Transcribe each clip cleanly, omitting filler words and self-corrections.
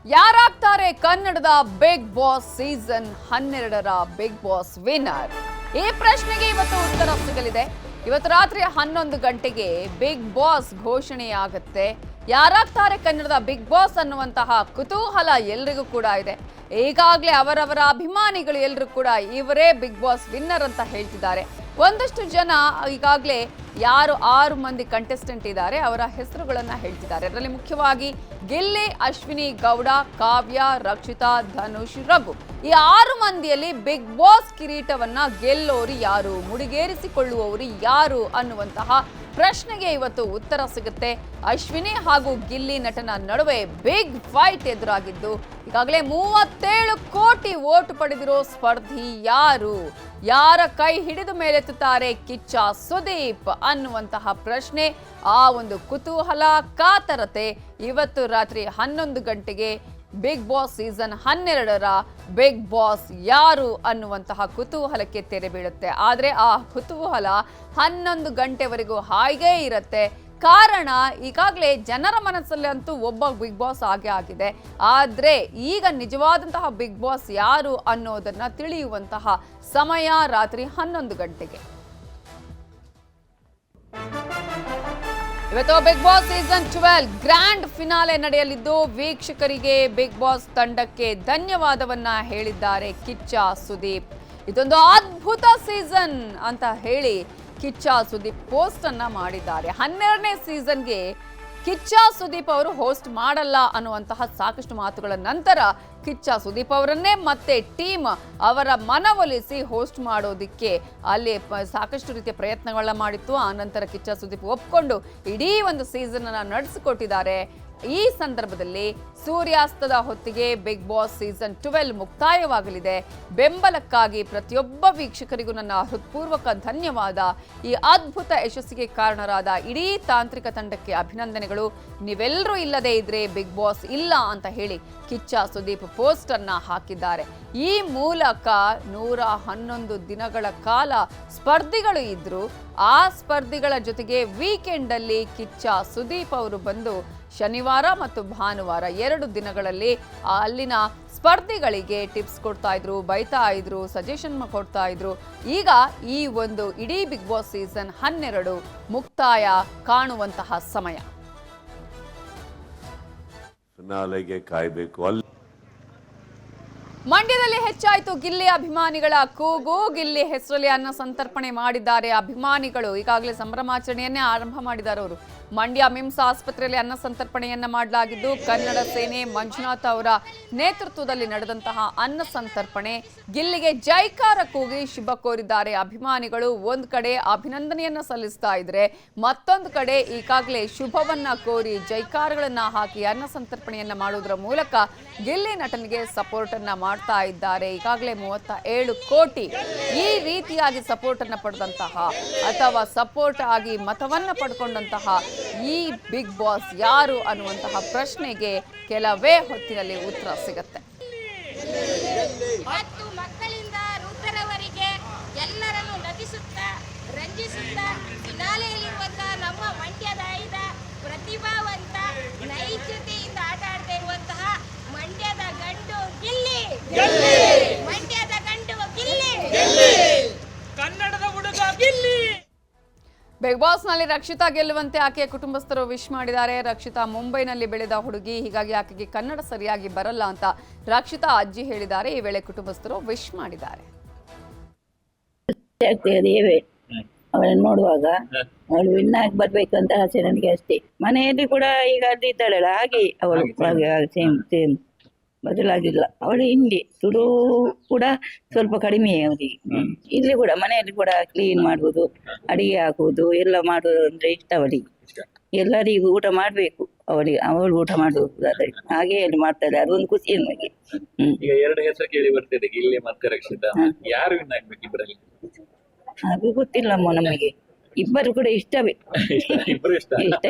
ಯಾರಾಗ್ತಾರೆ ಕನ್ನಡದ Bigg Boss season 12ರ Bigg Boss winner? ಈ ಪ್ರಶ್ನೆಗೆ ಇವತ್ತು ಉತ್ತರ ಸಿಗಲಿದೆ. ಇವತ್ತು ರಾತ್ರಿ 11 ಗಂಟೆಗೆ ಬಿಗ್ ಬಾಸ್ ಘೋಷಣೆಯಾಗುತ್ತೆ. ಯಾರಾಗ್ತಾರೆ ಕನ್ನಡದ ಬಿಗ್ ಬಾಸ್ ಅನ್ನುವಂತಹ ಕುತೂಹಲ ಎಲ್ರಿಗೂ ಕೂಡ ಇದೆ. ಈಗಾಗಲೇ ಅವರವರ ಅಭಿಮಾನಿಗಳು ಎಲ್ಲರೂ ಕೂಡ ಇವರೇ ಬಿಗ್ ಬಾಸ್ ವಿನ್ನರ್ ಅಂತ ಹೇಳ್ತಿದ್ದಾರೆ. ಒಂದಷ್ಟು ಜನ ಈಗಾಗಲೇ ಯಾರು 6 ಮಂದಿ ಕಂಟೆಸ್ಟೆಂಟ್ ಇದ್ದಾರೆ ಅವರ ಹೆಸರುಗಳನ್ನ ಹೇಳ್ತಿದ್ದಾರೆ. ಅದರಲ್ಲಿ ಮುಖ್ಯವಾಗಿ ಗಿಲ್ಲಿ, ಅಶ್ವಿನಿ ಗೌಡ, ಕಾವ್ಯ, ರಕ್ಷಿತಾ, ಧನುಷ್, ರಘು ಈ 6 ಮಂದಿಯಲ್ಲಿ ಬಿಗ್ ಬಾಸ್ ಕಿರೀಟವನ್ನ ಗೆಲ್ಲೋರು ಯಾರು, ಮುಡಿಗೇರಿಸಿಕೊಳ್ಳುವವರು ಯಾರು ಅನ್ನುವಂತಹ ಪ್ರಶ್ನೆಗೆ ಇವತ್ತು ಉತ್ತರ ಸಿಗುತ್ತೆ. ಅಶ್ವಿನಿ ಹಾಗೂ ಗಿಲ್ಲಿ ನಟನ ನಡುವೆ ಬಿಗ್ ಫೈಟ್ ಎದುರಾಗಿದ್ದು ಈಗಾಗಲೇ 37 ಕೋಟಿ ವೋಟ್ ಪಡೆದಿರೋ ಸ್ಪರ್ಧಿ ಯಾರು, ಯಾರ ಕೈ ಹಿಡಿದು ಮೇಲೆತ್ತುತ್ತಾರೆ ಕಿಚ್ಚ ಸುದೀಪ್ ಅನ್ನುವಂತಹ ಪ್ರಶ್ನೆ, ಆ ಒಂದು ಕುತೂಹಲ, ಕಾತರತೆ ಇವತ್ತು ರಾತ್ರಿ 11 ಗಂಟೆಗೆ ಬಿಗ್ ಬಾಸ್ ಸೀಸನ್ 12ರ ಬಿಗ್ ಬಾಸ್ ಯಾರು ಅನ್ನುವಂತಹ ಕುತೂಹಲಕ್ಕೆ ತೆರೆ ಬೀಳುತ್ತೆ. ಆದರೆ ಆ ಕುತೂಹಲ 11 ಗಂಟೆವರೆಗೂ ಹಾಗೇ ಇರುತ್ತೆ. ಕಾರಣ ಈಗಾಗಲೇ ಜನರ ಮನಸ್ಸಲ್ಲಿ ಅಂತೂ ಒಬ್ಬ ಬಿಗ್ ಬಾಸ್ ಆಗಿದೆ. ಆದರೆ ಈಗ ನಿಜವಾದಂತಹ ಬಿಗ್ ಬಾಸ್ ಯಾರು ಅನ್ನೋದನ್ನ ತಿಳಿಯುವಂತಹ ಸಮಯ ರಾತ್ರಿ 11 ಗಂಟೆಗೆ. ಇವತ್ತು Bigg Boss season 12 grand finale ನಡೆಯಲಿದ್ದು ವೀಕ್ಷಕರಿಗೆ ಬಿಗ್ ಬಾಸ್ ತಂಡಕ್ಕೆ ಧನ್ಯವಾದವನ್ನ ಹೇಳಿದ್ದಾರೆ ಕಿಚ್ಚ ಸುದೀಪ್. ಇದೊಂದು ಅದ್ಭುತ ಸೀಸನ್ ಅಂತ ಹೇಳಿ ಕಿಚ್ಚ ಸುದೀಪ್ ಪೋಸ್ಟ್ ಅನ್ನ ಮಾಡಿದ್ದಾರೆ. 12ನೇ ಸೀಸನ್ಗೆ ಕಿಚ್ಚ ಸುದೀಪ್ ಅವರು ಹೋಸ್ಟ್ ಮಾಡಲ್ಲ ಅನ್ನುವಂತಹ ಸಾಕಷ್ಟು ಮಾತುಗಳ ನಂತರ ಕಿಚ್ಚ ಸುದೀಪ್ ಅವರನ್ನೇ ಮತ್ತೆ ಟೀಮ್ ಅವರ ಮನವೊಲಿಸಿ ಹೋಸ್ಟ್ ಮಾಡೋದಿಕ್ಕೆ ಅಲ್ಲಿ ಸಾಕಷ್ಟು ರೀತಿಯ ಪ್ರಯತ್ನಗಳನ್ನ ಮಾಡಿತ್ತು. ಆ ನಂತರ ಕಿಚ್ಚ ಸುದೀಪ್ ಒಪ್ಕೊಂಡು ಇಡೀ ಒಂದು ಸೀಸನ್ ಅನ್ನ ನಡೆಸಿಕೊಟ್ಟಿದ್ದಾರೆ. ಈ ಸಂದರ್ಭದಲ್ಲಿ ಸೂರ್ಯಾಸ್ತದ ಹೊತ್ತಿಗೆ ಬಿಗ್ ಬಾಸ್ ಸೀಸನ್ 12 ಮುಕ್ತಾಯವಾಗಲಿದೆ. ಬೆಂಬಲಕ್ಕಾಗಿ ಪ್ರತಿಯೊಬ್ಬ ವೀಕ್ಷಕರಿಗೂ ನನ್ನ ಹೃತ್ಪೂರ್ವಕ ಧನ್ಯವಾದ. ಈ ಅದ್ಭುತ ಯಶಸ್ಸಿಗೆ ಕಾರಣರಾದ ಇಡೀ ತಾಂತ್ರಿಕ ತಂಡಕ್ಕೆ ಅಭಿನಂದನೆಗಳು. ನೀವೆಲ್ಲರೂ ಇಲ್ಲದೆ ಇದ್ರೆ ಬಿಗ್ ಬಾಸ್ ಇಲ್ಲ ಅಂತ ಹೇಳಿ ಕಿಚ್ಚ ಸುದೀಪ್ ಪೋಸ್ಟ್ ಅನ್ನ ಹಾಕಿದ್ದಾರೆ. ಈ ಮೂಲಕ 111 ದಿನಗಳ ಕಾಲ ಸ್ಪರ್ಧಿಗಳು ಇದ್ರು. ಆ ಸ್ಪರ್ಧಿಗಳ ಜೊತೆಗೆ ವೀಕೆಂಡ್ ಅಲ್ಲಿ ಕಿಚ್ಚ ಸುದೀಪ್ ಅವರು ಬಂದು ಶನಿವಾರ ಮತ್ತು ಭಾನುವಾರ 2 ದಿನಗಳಲ್ಲಿ ಅಲ್ಲಿನ ಸ್ಪರ್ಧಿಗಳಿಗೆ ಟಿಪ್ಸ್ ಕೊಡ್ತಾ ಇದ್ರು, ಬೈತಾ ಇದ್ರು, ಸಜೆಷನ್ ಕೊಡ್ತಾ ಇದ್ರು. ಈಗ ಈ ಒಂದು ಇಡೀ ಬಿಗ್ ಬಾಸ್ ಸೀಸನ್ 12 ಮುಕ್ತಾಯ ಕಾಣುವಂತಹ ಸಮಯ. ಫಿನಾಲೆಗೆ ಕಾಯಬೇಕು. ಮಂಡ್ಯದಲ್ಲಿ ಹೆಚ್ಚಾಯಿತು ಗಿಲ್ಲಿ ಅಭಿಮಾನಿಗಳ ಕೂಗು. ಗಿಲ್ಲಿ ಹೆಸರಲ್ಲಿ ಅನ್ನ ಸಂತರ್ಪಣೆ ಮಾಡಿದ್ದಾರೆ ಅಭಿಮಾನಿಗಳು. ಈಗಾಗಲೇ ಸಂಭ್ರಮಾಚರಣೆಯನ್ನೇ ಆರಂಭ ಮಾಡಿದ್ದಾರೆ ಅವರು. ಮಂಡ್ಯ ಮಿಮ್ಸ್ ಆಸ್ಪತ್ರೆಯಲ್ಲಿ ಅನ್ನ ಸಂತರ್ಪಣೆಯನ್ನ ಮಾಡಲಾಗಿದ್ದು ಕನ್ನಡ ಸೇನೆ ಮಂಜುನಾಥ್ ಅವರ ನೇತೃತ್ವದಲ್ಲಿ ನಡೆದಂತಹ ಅನ್ನ ಸಂತರ್ಪಣೆ. ಗಿಲ್ಲಿಗೆ ಜೈಕಾರ ಕೂಗಿ ಶುಭ ಕೋರಿದ್ದಾರೆ ಅಭಿಮಾನಿಗಳು. ಒಂದ್ ಕಡೆ ಅಭಿನಂದನೆಯನ್ನ ಸಲ್ಲಿಸ್ತಾ ಇದ್ರೆ, ಮತ್ತೊಂದು ಕಡೆ ಈಗಾಗಲೇ ಶುಭವನ್ನ ಕೋರಿ ಜೈಕಾರಗಳನ್ನ ಹಾಕಿ ಅನ್ನ ಸಂತರ್ಪಣೆಯನ್ನ ಮಾಡುವುದರ ಮೂಲಕ ಗಿಲ್ಲಿ ನಟನಿಗೆ ಸಪೋರ್ಟ್ ಅನ್ನ ಮಾಡ್ತಾ ಇದ್ದಾರೆ. ಈಗಾಗಲೇ 37 ಕೋಟಿ ಈ ರೀತಿಯಾಗಿ ಸಪೋರ್ಟ್ ಅನ್ನ ಪಡೆದಂತಹ ಅಥವಾ ಸಪೋರ್ಟ್ ಆಗಿ ಮತವನ್ನ ಪಡ್ಕೊಂಡಂತಹ ಈ ಬಿಗ್ ಬಾಸ್ ಯಾರು ಅನ್ನುವಂತಹ ಪ್ರಶ್ನೆಗೆ ಕೆಲವೇ ಹೊತ್ತಿನಲ್ಲಿ ಉತ್ತರ ಸಿಗುತ್ತೆ. ಮತ್ತು ಮಕ್ಕಳಿಂದ ವೃದ್ಧರವರೆಗೆ ಎಲ್ಲರನ್ನು ನಗಿಸುತ್ತಾ ರಂಜಿಸುತ್ತಾ ಫಿನಾಲೆಯಲ್ಲಿರುವಂತಹ ನಮ್ಮ ಮಂಡ್ಯದ ಪ್ರತಿಭಾವಂತ ನೈಜತೆಯಿಂದ ಆಟ ಆಡ್ತಾ ಇರುವಂತಹ ಮಂಡ್ಯದ ಗಂಡು ಗಿಲ್ಲಿ, ಮಂಡ್ಯದ ಗಂಡು ಗಿಲ್ಲಿ, ಕನ್ನಡದ ಹುಡುಗ ಗಿಲ್ಲಿ. ಬಿಗ್ ಬಾಸ್ ನಲ್ಲಿ ರಕ್ಷಿತಾ ಗೆಲ್ಲುವಂತೆ ಆಕೆಯ ಕುಟುಂಬಸ್ಥರು ವಿಶ್ ಮಾಡಿದ್ದಾರೆ. ರಕ್ಷಿತಾ ಮುಂಬೈನಲ್ಲಿ ಬೆಳೆದ ಹುಡುಗಿ, ಹೀಗಾಗಿ ಆಕೆಗೆ ಕನ್ನಡ ಸರಿಯಾಗಿ ಬರಲ್ಲ ಅಂತ ರಕ್ಷಿತಾ ಅಜ್ಜಿ ಹೇಳಿದ್ದಾರೆ. ಈ ವೇಳೆ ಕುಟುಂಬಸ್ಥರು ವಿಶ್ ಮಾಡಿದ್ದಾರೆ. ಅವಳನ್ನು ನೋಡುವಾಗ ಅವಳು ವಿನ್ ಆಗಿ ಬರ್ಬೇಕು ಅಂತ ಆಸೆ ನನಗೆ ಅಷ್ಟೇ. ಮನೆಯಲ್ಲಿ ಕೂಡ ಈಗ ಅದಿದ್ದಾಳಲ್ಲ ಹಾಗೆ ಅವಳು ಸೇಮ್ ಸೇಮ್ ಬದಲಾಗಿಲ್ಲ. ಅವಳು ಹಿಂದಿ ತುಳು ಕೂಡ ಸ್ವಲ್ಪ ಕಡಿಮೆ ಅವಳಿಗೆ. ಇಲ್ಲಿ ಕೂಡ ಮನೆಯಲ್ಲಿ ಕೂಡ ಕ್ಲೀನ್ ಮಾಡುವುದು, ಅಡಿಗೆ ಹಾಕುವುದು ಎಲ್ಲ ಮಾಡುವುದು ಅಂದ್ರೆ ಇಷ್ಟ ಅವಳಿಗೆ. ಎಲ್ಲರಿಗೂ ಊಟ ಮಾಡ್ಬೇಕು ಅವಳಿಗೆ, ಅವಳು ಊಟ ಮಾಡುವುದು ಹಾಗೆ ಅಲ್ಲಿ ಮಾಡ್ತಾರೆ. ಅದೊಂದು ಖುಷಿ ನಮಗೆ. ಈಗ 2 ಹೆಸರು ಕೇಳಿ ಬರ್ತಿದೆ, ಗಿಲ್ಲಿ ಮತ್ತೆ ರಕ್ಷಿತಾ. ಯಾರು ವಿನ್ ಆಗ್ಬೇಕು ಇಬ್ಬರಲ್ಲಿ? ಅದು ಗೊತ್ತಿಲ್ಲಮ್ಮ ನಮಗೆ. ಇಬ್ಬರು ಕೂಡ ಇಷ್ಟವೇ,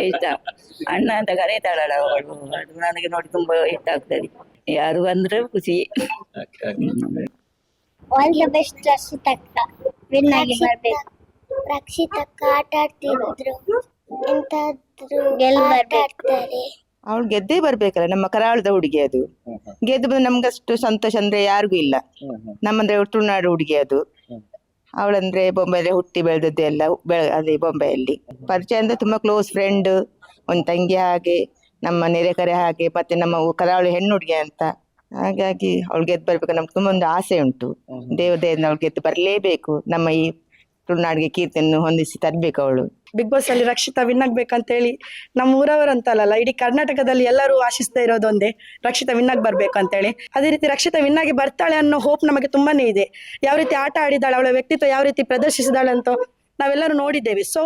ಇಷ್ಟ. ಅಣ್ಣ ಅಂತ ಕರೀತಾಳಲ್ಲ ಅವಳು, ಅದು ನನಗೆ ನೋಡಿ ತುಂಬಾ ಇಷ್ಟ ಆಗ್ತದೆ. ಯಾರು ಅಂದ್ರೆ ಖುಷಿ. ಆಲ್ ದ ಬೆಸ್ಟ್ ರಕ್ಷಿತಕ್ಕ, ವಿನ್ ಆಗಿ ಬರ್ಬೇಕು. ರಕ್ಷಿತಕ್ಕ ಆಟ ಆಡ್ತಿದ್ರು, ಎಂತಾದ್ರೂ ಗೆಲ್ಬರ್ತಾರೆ. ಅವಳು ಗೆದ್ದೇ ಬರ್ಬೇಕಲ್ಲ, ನಮ್ಮ ಕರಾವಳದ ಹುಡುಗಿ ಅದು. ಗೆದ್ದು ಬಂದು ನಮ್ಗಷ್ಟು ಸಂತೋಷ ಅಂದ್ರೆ ಯಾರಿಗೂ ಇಲ್ಲ. ನಮ್ಮಂದ್ರೆ ತುಳುನಾಡು ಹುಡುಗಿ ಅದು. ಅವಳಂದ್ರೆ ಬೊಂಬೆಯಲ್ಲಿ ಹುಟ್ಟಿ ಬೆಳೆದದ್ದು ಎಲ್ಲ ಅದೇ ಬೊಂಬೆಯಲ್ಲಿ. ಪರಿಚಯ ಅಂದ್ರೆ ತುಂಬಾ ಕ್ಲೋಸ್ ಫ್ರೆಂಡ್, ಒಂದು ತಂಗಿ ಹಾಗೆ, ನಮ್ಮ ನೆರೆಕರೆ ಹಾಗೆ, ಮತ್ತೆ ನಮ್ಮ ಕರಾವಳಿ ಹೆಣ್ಣು ಹುಡುಗಿ ಅಂತ. ಹಾಗಾಗಿ ಅವಳು ಗೆದ್ದು ಬರ್ಬೇಕು, ನಮ್ಗೆ ತುಂಬಾ ಒಂದು ಆಸೆ ಉಂಟು. ದೇವದೇವ್ರನ್ನ ಅವಳು ಗೆದ್ದು ಬರ್ಲೇಬೇಕು, ನಮ್ಮ ಈ ತುಳುನಾಡಿಗೆ ಕೀರ್ತಿಯನ್ನು ಹೊಂದಿಸಿ ತರ್ಬೇಕು ಅವಳು. ಬಿಗ್ ಬಾಸ್ ಅಲ್ಲಿ ರಕ್ಷಿತಾ ವಿನ್ ಆಗ್ಬೇಕಂತ ಹೇಳಿ ನಮ್ಮ ಊರವರಂತಲ್ಲ, ಇಡೀ ಕರ್ನಾಟಕದಲ್ಲಿ ಎಲ್ಲರೂ ಆಶಿಸ್ತಾ ಇರೋದೊಂದೇ ರಕ್ಷಿತಾ ವಿನ್ ಆಗಿ ಬರ್ಬೇಕು ಅಂತ ಹೇಳಿ. ಅದೇ ರೀತಿ ರಕ್ಷಿತಾ ವಿನ್ ಆಗಿ ಬರ್ತಾಳೆ ಅನ್ನೋ ಹೋಪ್ ನಮಗೆ ತುಂಬಾನೇ ಇದೆ. ಯಾವ ರೀತಿ ಆಟ ಆಡಿದಾಳೆ, ಅವಳ ವ್ಯಕ್ತಿತ್ವ ಯಾವ ರೀತಿ ಪ್ರದರ್ಶಿಸಿದಾಳೆ ಅಂತ ನಾವೆಲ್ಲರೂ ನೋಡಿದ್ದೇವೆ. So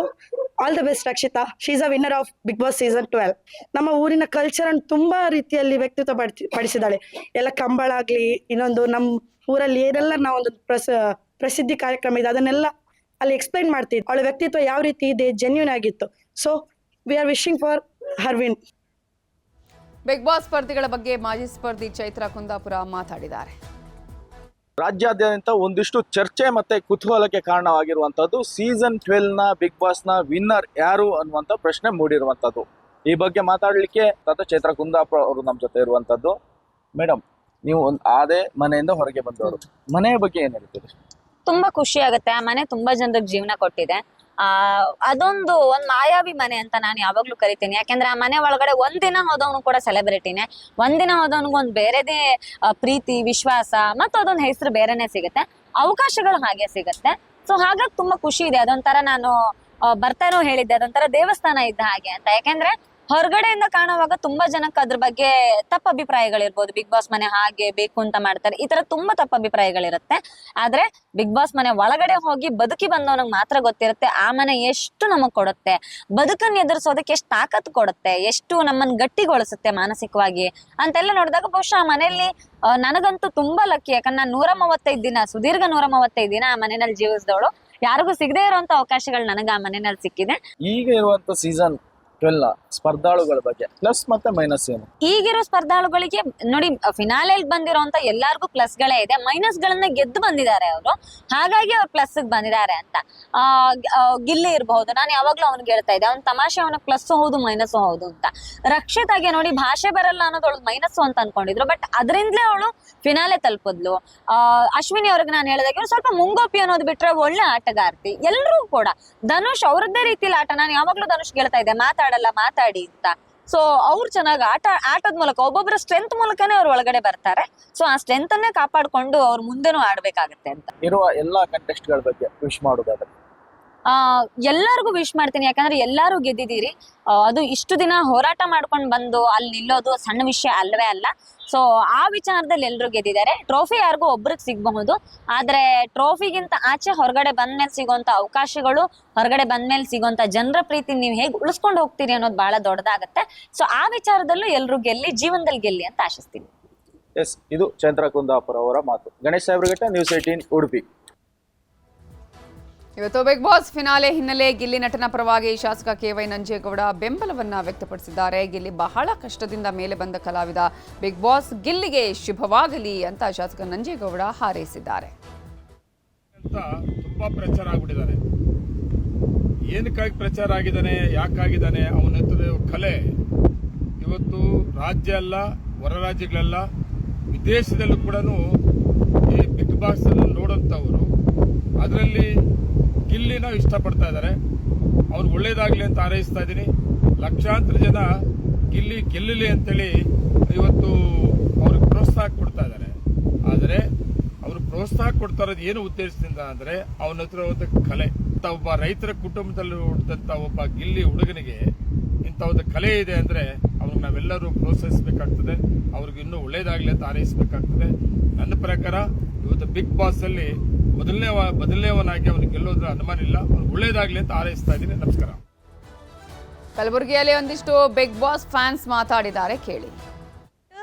all the best Rakshita, she is a winner of Bigg Boss season 12. ನಮ್ಮ ಊರಿನ ಕಲ್ಚರ್ ಅನ್ನು ತುಂಬಾ ರೀತಿಯಲ್ಲಿ ವ್ಯಕ್ತಿತ್ವ ಪಡಿಸಿದಾಳೆ. ಎಲ್ಲ ಕಂಬಳ ಆಗ್ಲಿ, ಇನ್ನೊಂದು ನಮ್ಮ ಊರಲ್ಲಿ ಏನೆಲ್ಲ ನಾವೊಂದು ಪ್ರಸಿದ್ಧಿ ಕಾರ್ಯಕ್ರಮ ಇದೆ ಅದನ್ನೆಲ್ಲ ಅಲ್ಲಿ ಎಕ್ಸ್ಪ್ಲೈನ್ ಮಾಡ್ತಿದ್ದೆ. ಅವಳ ವ್ಯಕ್ತಿತ್ವ ಯಾವ ರೀತಿ ಇದೆ, ಜೆನ್ಯೂನ್ ಆಗಿತ್ತು. So we are wishing for her win. Bigg Boss ಸ್ಪರ್ಧಿಗಳ ಬಗ್ಗೆ ಮಾಜಿ ಸ್ಪರ್ಧಿ ಚೈತ್ರಾ ಕುಂದಾಪುರ ಮಾತಾಡಿದ್ದಾರೆ. ರಾಜ್ಯಾದ್ಯಂತ ಒಂದಿಷ್ಟು ಚರ್ಚೆ ಮತ್ತೆ ಕುತೂಹಲಕ್ಕೆ ಕಾರಣವಾಗಿರುವಂತದ್ದು ಸೀಸನ್ 12ನ ಬಿಗ್ ಬಾಸ್ನ ವಿನ್ನರ್ ಯಾರು ಅನ್ನುವಂಥ ಪ್ರಶ್ನೆ ಮೂಡಿರುವಂತದ್ದು. ಈ ಬಗ್ಗೆ ಮಾತಾಡಲಿಕ್ಕೆ ಚೈತ್ರಾ ಕುಂದಾಪುರ ಅವರು ನಮ್ಮ ಜೊತೆ ಇರುವಂತದ್ದು. ಮೇಡಮ್, ನೀವು ಅದೇ ಮನೆಯಿಂದ ಹೊರಗೆ ಬಂದವರು, ಮನೆಯ ಬಗ್ಗೆ ಏನ್ ಹೇಳ್ತೀರಿ? ತುಂಬಾ ಖುಷಿ ಆಗುತ್ತೆ. ಆ ಮನೆ ತುಂಬಾ ಜನರಿಗೆ ಜೀವನ ಕೊಟ್ಟಿದೆ. ಅದೊಂದು ಒಂದ್ ಮಾಯಾವಿ ಮನೆ ಅಂತ ನಾನು ಯಾವಾಗ್ಲೂ ಕರಿತೀನಿ. ಯಾಕೆಂದ್ರೆ ಆ ಮನೆ ಒಳಗಡೆ ಒಂದಿನ ಹೋದವನು ಕೂಡ ಸೆಲೆಬ್ರಿಟಿನೇ, ಒಂದಿನ ಹೋದವನಿಗೆ ಒಂದ್ ಬೇರೆದೇ ಪ್ರೀತಿ, ವಿಶ್ವಾಸ ಮತ್ತು ಅದೊಂದು ಹೆಸರು ಬೇರೆನೆ ಸಿಗುತ್ತೆ, ಅವಕಾಶಗಳು ಹಾಗೆ ಸಿಗುತ್ತೆ. ಸೊ ಹಾಗಾಗಿ ತುಂಬಾ ಖುಷಿ ಇದೆ. ಅದೊಂಥರ ನಾನು ಬರ್ತಾನೋ ಹೇಳಿದ್ದೆ, ಅದೊಂಥರ ದೇವಸ್ಥಾನ ಇದ್ದ ಹಾಗೆ ಅಂತ. ಯಾಕೆಂದ್ರೆ ಹೊರಗಡೆಯಿಂದ ಕಾಣುವಾಗ ತುಂಬಾ ಜನಕ್ಕೆ ಅದ್ರ ಬಗ್ಗೆ ತಪ್ಪ ಅಭಿಪ್ರಾಯಗಳಿರ್ಬೋದು. ಬಿಗ್ ಬಾಸ್ ಮನೆ ಹಾಗೆ ಬೇಕು ಅಂತ ಮಾಡ್ತಾರೆ, ಈ ತರ ತುಂಬಾ ತಪ್ಪ ಅಭಿಪ್ರಾಯಗಳಿರುತ್ತೆ. ಆದ್ರೆ ಬಿಗ್ ಬಾಸ್ ಮನೆ ಒಳಗಡೆ ಹೋಗಿ ಬದುಕಿ ಬಂದವನಿಗೆ ಮಾತ್ರ ಗೊತ್ತಿರುತ್ತೆ ಆ ಮನೆ ಎಷ್ಟು ನಮಗ್ ಕೊಡುತ್ತೆ, ಬದುಕನ್ನು ಎದುರಿಸೋದಕ್ಕೆ ಎಷ್ಟು ತಾಕತ್ತು ಕೊಡುತ್ತೆ, ಎಷ್ಟು ನಮ್ಮನ್ನ ಗಟ್ಟಿಗೊಳಿಸುತ್ತೆ ಮಾನಸಿಕವಾಗಿ ಅಂತೆಲ್ಲ ನೋಡಿದಾಗ ಬಹುಶಃ ಆ ಮನೆಯಲ್ಲಿ ನನಗಂತೂ ತುಂಬಾ ಲಕ್ಕಿ. ಯಾಕಂದ್ರೆ ನಾನು 135 ದಿನ, ಸುದೀರ್ಘ 135 ದಿನ ಆ ಮನೆಯಲ್ಲಿ ಜೀವಿಸಿದವಳು. ಯಾರಿಗೂ ಸಿಗದೆ ಇರುವಂತ ಅವಕಾಶಗಳು ನನಗೆ ಆ ಮನೆಯಲ್ಲಿ ಸಿಕ್ಕಿದೆ. ಈಗ ಇರುವಂತ ಸೀಸನ್ 12 ಸ್ಪರ್ಧಾಳುಗಳ ಬಗ್ಗೆ ಪ್ಲಸ್ ಮತ್ತೆ ಮೈನಸ್ ಏನು? ಈಗಿರೋ ಸ್ಪರ್ಧಾಳುಗಳಿಗೆ ನೋಡಿ, ಫಿನಾಲೆಲ್ ಬಂದಿರೋಂತ ಎಲ್ಲಾರ್ಗು ಪ್ಲಸ್ ಗಳೇ ಇದೆ, ಮೈನಸ್ ಗಳನ್ನ ಗೆದ್ದು ಬಂದಿದ್ದಾರೆ ಅವರು. ಹಾಗಾಗಿ ಅವ್ರು ಪ್ಲಸ್ ಬಂದಿದ್ದಾರೆ ಅಂತ. ಗಿಲ್ಲಿ ಇರಬಹುದು, ನಾನು ಯಾವಾಗ್ಲೂ ಅವ್ನಿಗೆ ಹೇಳ್ತಾ ಇದ್ದೆ, ಅವ್ನ ತಮಾಷೆ ಅವನ ಪ್ಲಸ್ ಹೌದು ಮೈನಸ್ ಹೌದು ಅಂತ. ರಕ್ಷಿತಾಗೆ ನೋಡಿ, ಭಾಷೆ ಬರಲ್ಲ ಅನ್ನೋದೊಳಗೆ ಮೈನಸ್ ಅಂತ ಅನ್ಕೊಂಡಿದ್ರು, ಬಟ್ ಅದರಿಂದಲೇ ಅವಳು ಫಿನಾಲೆ ತಲುಪಿದ್ಲು. ಅಶ್ವಿನಿ ಅವ್ರಿಗೆ ನಾನು ಹೇಳಿದಾಗ ಇವ್ರು ಸ್ವಲ್ಪ ಮುಂಗೋಪಿ ಅನ್ನೋದು ಬಿಟ್ರೆ ಒಳ್ಳೆ ಆಟಗಾರ್ತಿ. ಎಲ್ಲರೂ ಕೂಡ ಧನುಷ್ ಅವ್ರದ್ದೇ ರೀತಿಲಿ ಆಟ, ನಾನು ಯಾವಾಗ್ಲೂ ಧನುಷ್ ಹೇಳ್ತಾ ಇದ್ದೆ ಮಾತಾಡಲ್ಲ ಮಾತಾಡಿ ಅಂತ. ಸೊ ಅವ್ರು ಚೆನ್ನಾಗಿ ಆಟದ ಮೂಲಕ, ಒಬ್ಬೊಬ್ಬರ ಸ್ಟ್ರೆಂತ್ ಮೂಲಕನೇ ಅವ್ರು ಒಳಗಡೆ ಬರ್ತಾರೆ. ಸೊ ಆ ಸ್ಟ್ರೆಂತ್ ಅನ್ನೇ ಕಾಪಾಡ್ಕೊಂಡು ಅವ್ರು ಮುಂದೆನೂ ಆಡ್ಬೇಕಾಗತ್ತೆ ಅಂತ. ಇರುವ ಎಲ್ಲಾ ಕಂಟೆಸ್ಟ್ ಗಳ ಬಗ್ಗೆ ವಿಶ್ ಮಾಡೋದಾದ್ರೆ ಎಲ್ಲರಿಗೂ ವಿಶ್ ಮಾಡ್ತೀನಿ. ಯಾಕಂದ್ರೆ ಎಲ್ಲರೂ ಗೆದ್ದಿದ್ದೀರಿ. ಅದು ಇಷ್ಟು ದಿನ ಹೋರಾಟ ಮಾಡ್ಕೊಂಡು ಬಂದು ಅಲ್ಲಿ ನಿಲ್ಲೋದು ಸಣ್ಣ ವಿಷಯ ಅಲ್ವೇ ಅಲ್ಲ. ಸೊ ಆ ವಿಚಾರದಲ್ಲಿ ಎಲ್ಲರೂ ಗೆದ್ದಿದ್ದಾರೆ. ಟ್ರೋಫಿ ಯಾರಿಗೂ ಒಬ್ರಿಗೆ ಸಿಗಬಹುದು, ಆದ್ರೆ ಟ್ರೋಫಿಗಿಂತ ಆಚೆ ಹೊರಗಡೆ ಬಂದ್ಮೇಲೆ ಸಿಗೋಂತ ಅವಕಾಶಗಳು, ಹೊರಗಡೆ ಬಂದ್ಮೇಲೆ ಸಿಗೋಂತ ಜನರ ಪ್ರೀತಿ ನೀವು ಹೇಗೆ ಉಳಿಸ್ಕೊಂಡು ಹೋಗ್ತೀರಿ ಅನ್ನೋದು ಬಹಳ ದೊಡ್ಡದಾಗತ್ತೆ. ಸೊ ಆ ವಿಚಾರದಲ್ಲೂ ಎಲ್ಲರೂ ಗೆಲ್ಲಿ, ಜೀವನದಲ್ಲಿ ಗೆಲ್ಲಿ ಅಂತ ಆಶಿಸ್ತೀನಿ. ಎಸ್, ಇದು ಚೈತ್ರಾ ಕುಂದಾಪುರ ಅವರ ಮಾತು. ಗಣೇಶ್ ಸಾಹೇಬ್ರಘಟ್ಟ, ನ್ಯೂಸ್ 18 ಉಡುಪಿ. ಇವತ್ತು ಬಿಗ್ ಬಾಸ್ ಫಿನಾಲೆ ಹಿನ್ನೆಲೆ ಗಿಲ್ಲಿ ನಟನ ಪರವಾಗಿ ಶಾಸಕ KY ನಂಜೇಗೌಡ ಬೆಂಬಲವನ್ನ ವ್ಯಕ್ತಪಡಿಸಿದ್ದಾರೆ. ಗಿಲ್ಲಿ ಬಹಳ ಕಷ್ಟದಿಂದ ಮೇಲೆ ಬಂದ ಕಲಾವಿದ. ಬಿಗ್ ಬಾಸ್ ಗಿಲ್ಲಿಗೆ ಶುಭವಾಗಲಿ ಅಂತ ಶಾಸಕ ನಂಜೇಗೌಡ ಹಾರೈಸಿದ್ದಾರೆ. ತುಂಬಾ ಪ್ರಚಾರ ಆಗ್ಬಿಟ್ಟಿದ್ದಾರೆ. ಏನಕ್ಕಾಗಿ ಪ್ರಚಾರ ಆಗಿದ್ದಾನೆ, ಯಾಕಾಗಿದ್ದಾನೆ, ಅವನ ಕಲೆ ಇವತ್ತು ರಾಜ್ಯ ಅಲ್ಲ, ಹೊರ ರಾಜ್ಯಗಳೆಲ್ಲ, ವಿದೇಶದಲ್ಲೂ ಕೂಡ ಈ ಬಿಗ್ ಬಾಸ್ ಅನ್ನು ನೋಡೋಂಥವರು ಅದರಲ್ಲಿ ಗಿಲ್ಲಿನ ಇಷ್ಟಪಡ್ತಾ ಇದ್ದಾರೆ. ಅವ್ರಿಗೆ ಒಳ್ಳೇದಾಗಲಿ ಅಂತ ಹಾರೈಸ್ತಾ ಇದ್ದೀನಿ. ಲಕ್ಷಾಂತರ ಜನ ಗಿಲ್ಲಿ ಗೆಲ್ಲಲಿ ಅಂತೇಳಿ ಇವತ್ತು ಅವ್ರಿಗೆ ಪ್ರೋತ್ಸಾಹ ಕೊಡ್ತಾ ಇದ್ದಾರೆ. ಆದರೆ ಅವರು ಪ್ರೋತ್ಸಾಹ ಕೊಡ್ತಾ ಇರೋದು ಏನು ಉದ್ದೇಶದಿಂದ ಅಂದರೆ ಅವನ ಹತ್ರ ಒಂದು ಕಲೆ. ಒಬ್ಬ ರೈತರ ಕುಟುಂಬದಲ್ಲಿ ಹುಟ್ಟಿದಂಥ ಒಬ್ಬ ಗಿಲ್ಲಿ ಹುಡುಗನಿಗೆ ಇಂಥ ಒಂದು ಕಲೆ ಇದೆ ಅಂದರೆ ಅವ್ರಿಗೆ ನಾವೆಲ್ಲರೂ ಪ್ರೋತ್ಸಾಹಿಸಬೇಕಾಗ್ತದೆ. ಅವ್ರಿಗೆ ಇನ್ನೂ ಒಳ್ಳೇದಾಗಲಿ ಅಂತ ಹಾರೈಸಬೇಕಾಗ್ತದೆ. ನನ್ನ ಪ್ರಕಾರ ಇವತ್ತು ಬಿಗ್ ಬಾಸ್ ಅಲ್ಲಿ ಮೊದಲನೇವನಾಗಿ ಅವನು ಗೆಲ್ಲೋದ್ರ ಅನುಮಾನ ಇಲ್ಲ. ಅವ್ರಿಗೆ ಒಳ್ಳೇದಾಗ್ಲಿ ಅಂತ ಹಾರೈಸ್ತಾ ಇದ್ದೀನಿ. ನಮಸ್ಕಾರ. ಕಲಬುರಗಿಯಲ್ಲಿ ಒಂದಿಷ್ಟು ಬಿಗ್ ಬಾಸ್ ಫ್ಯಾನ್ಸ್ ಮಾತಾಡಿದ್ದಾರೆ, ಕೇಳಿ.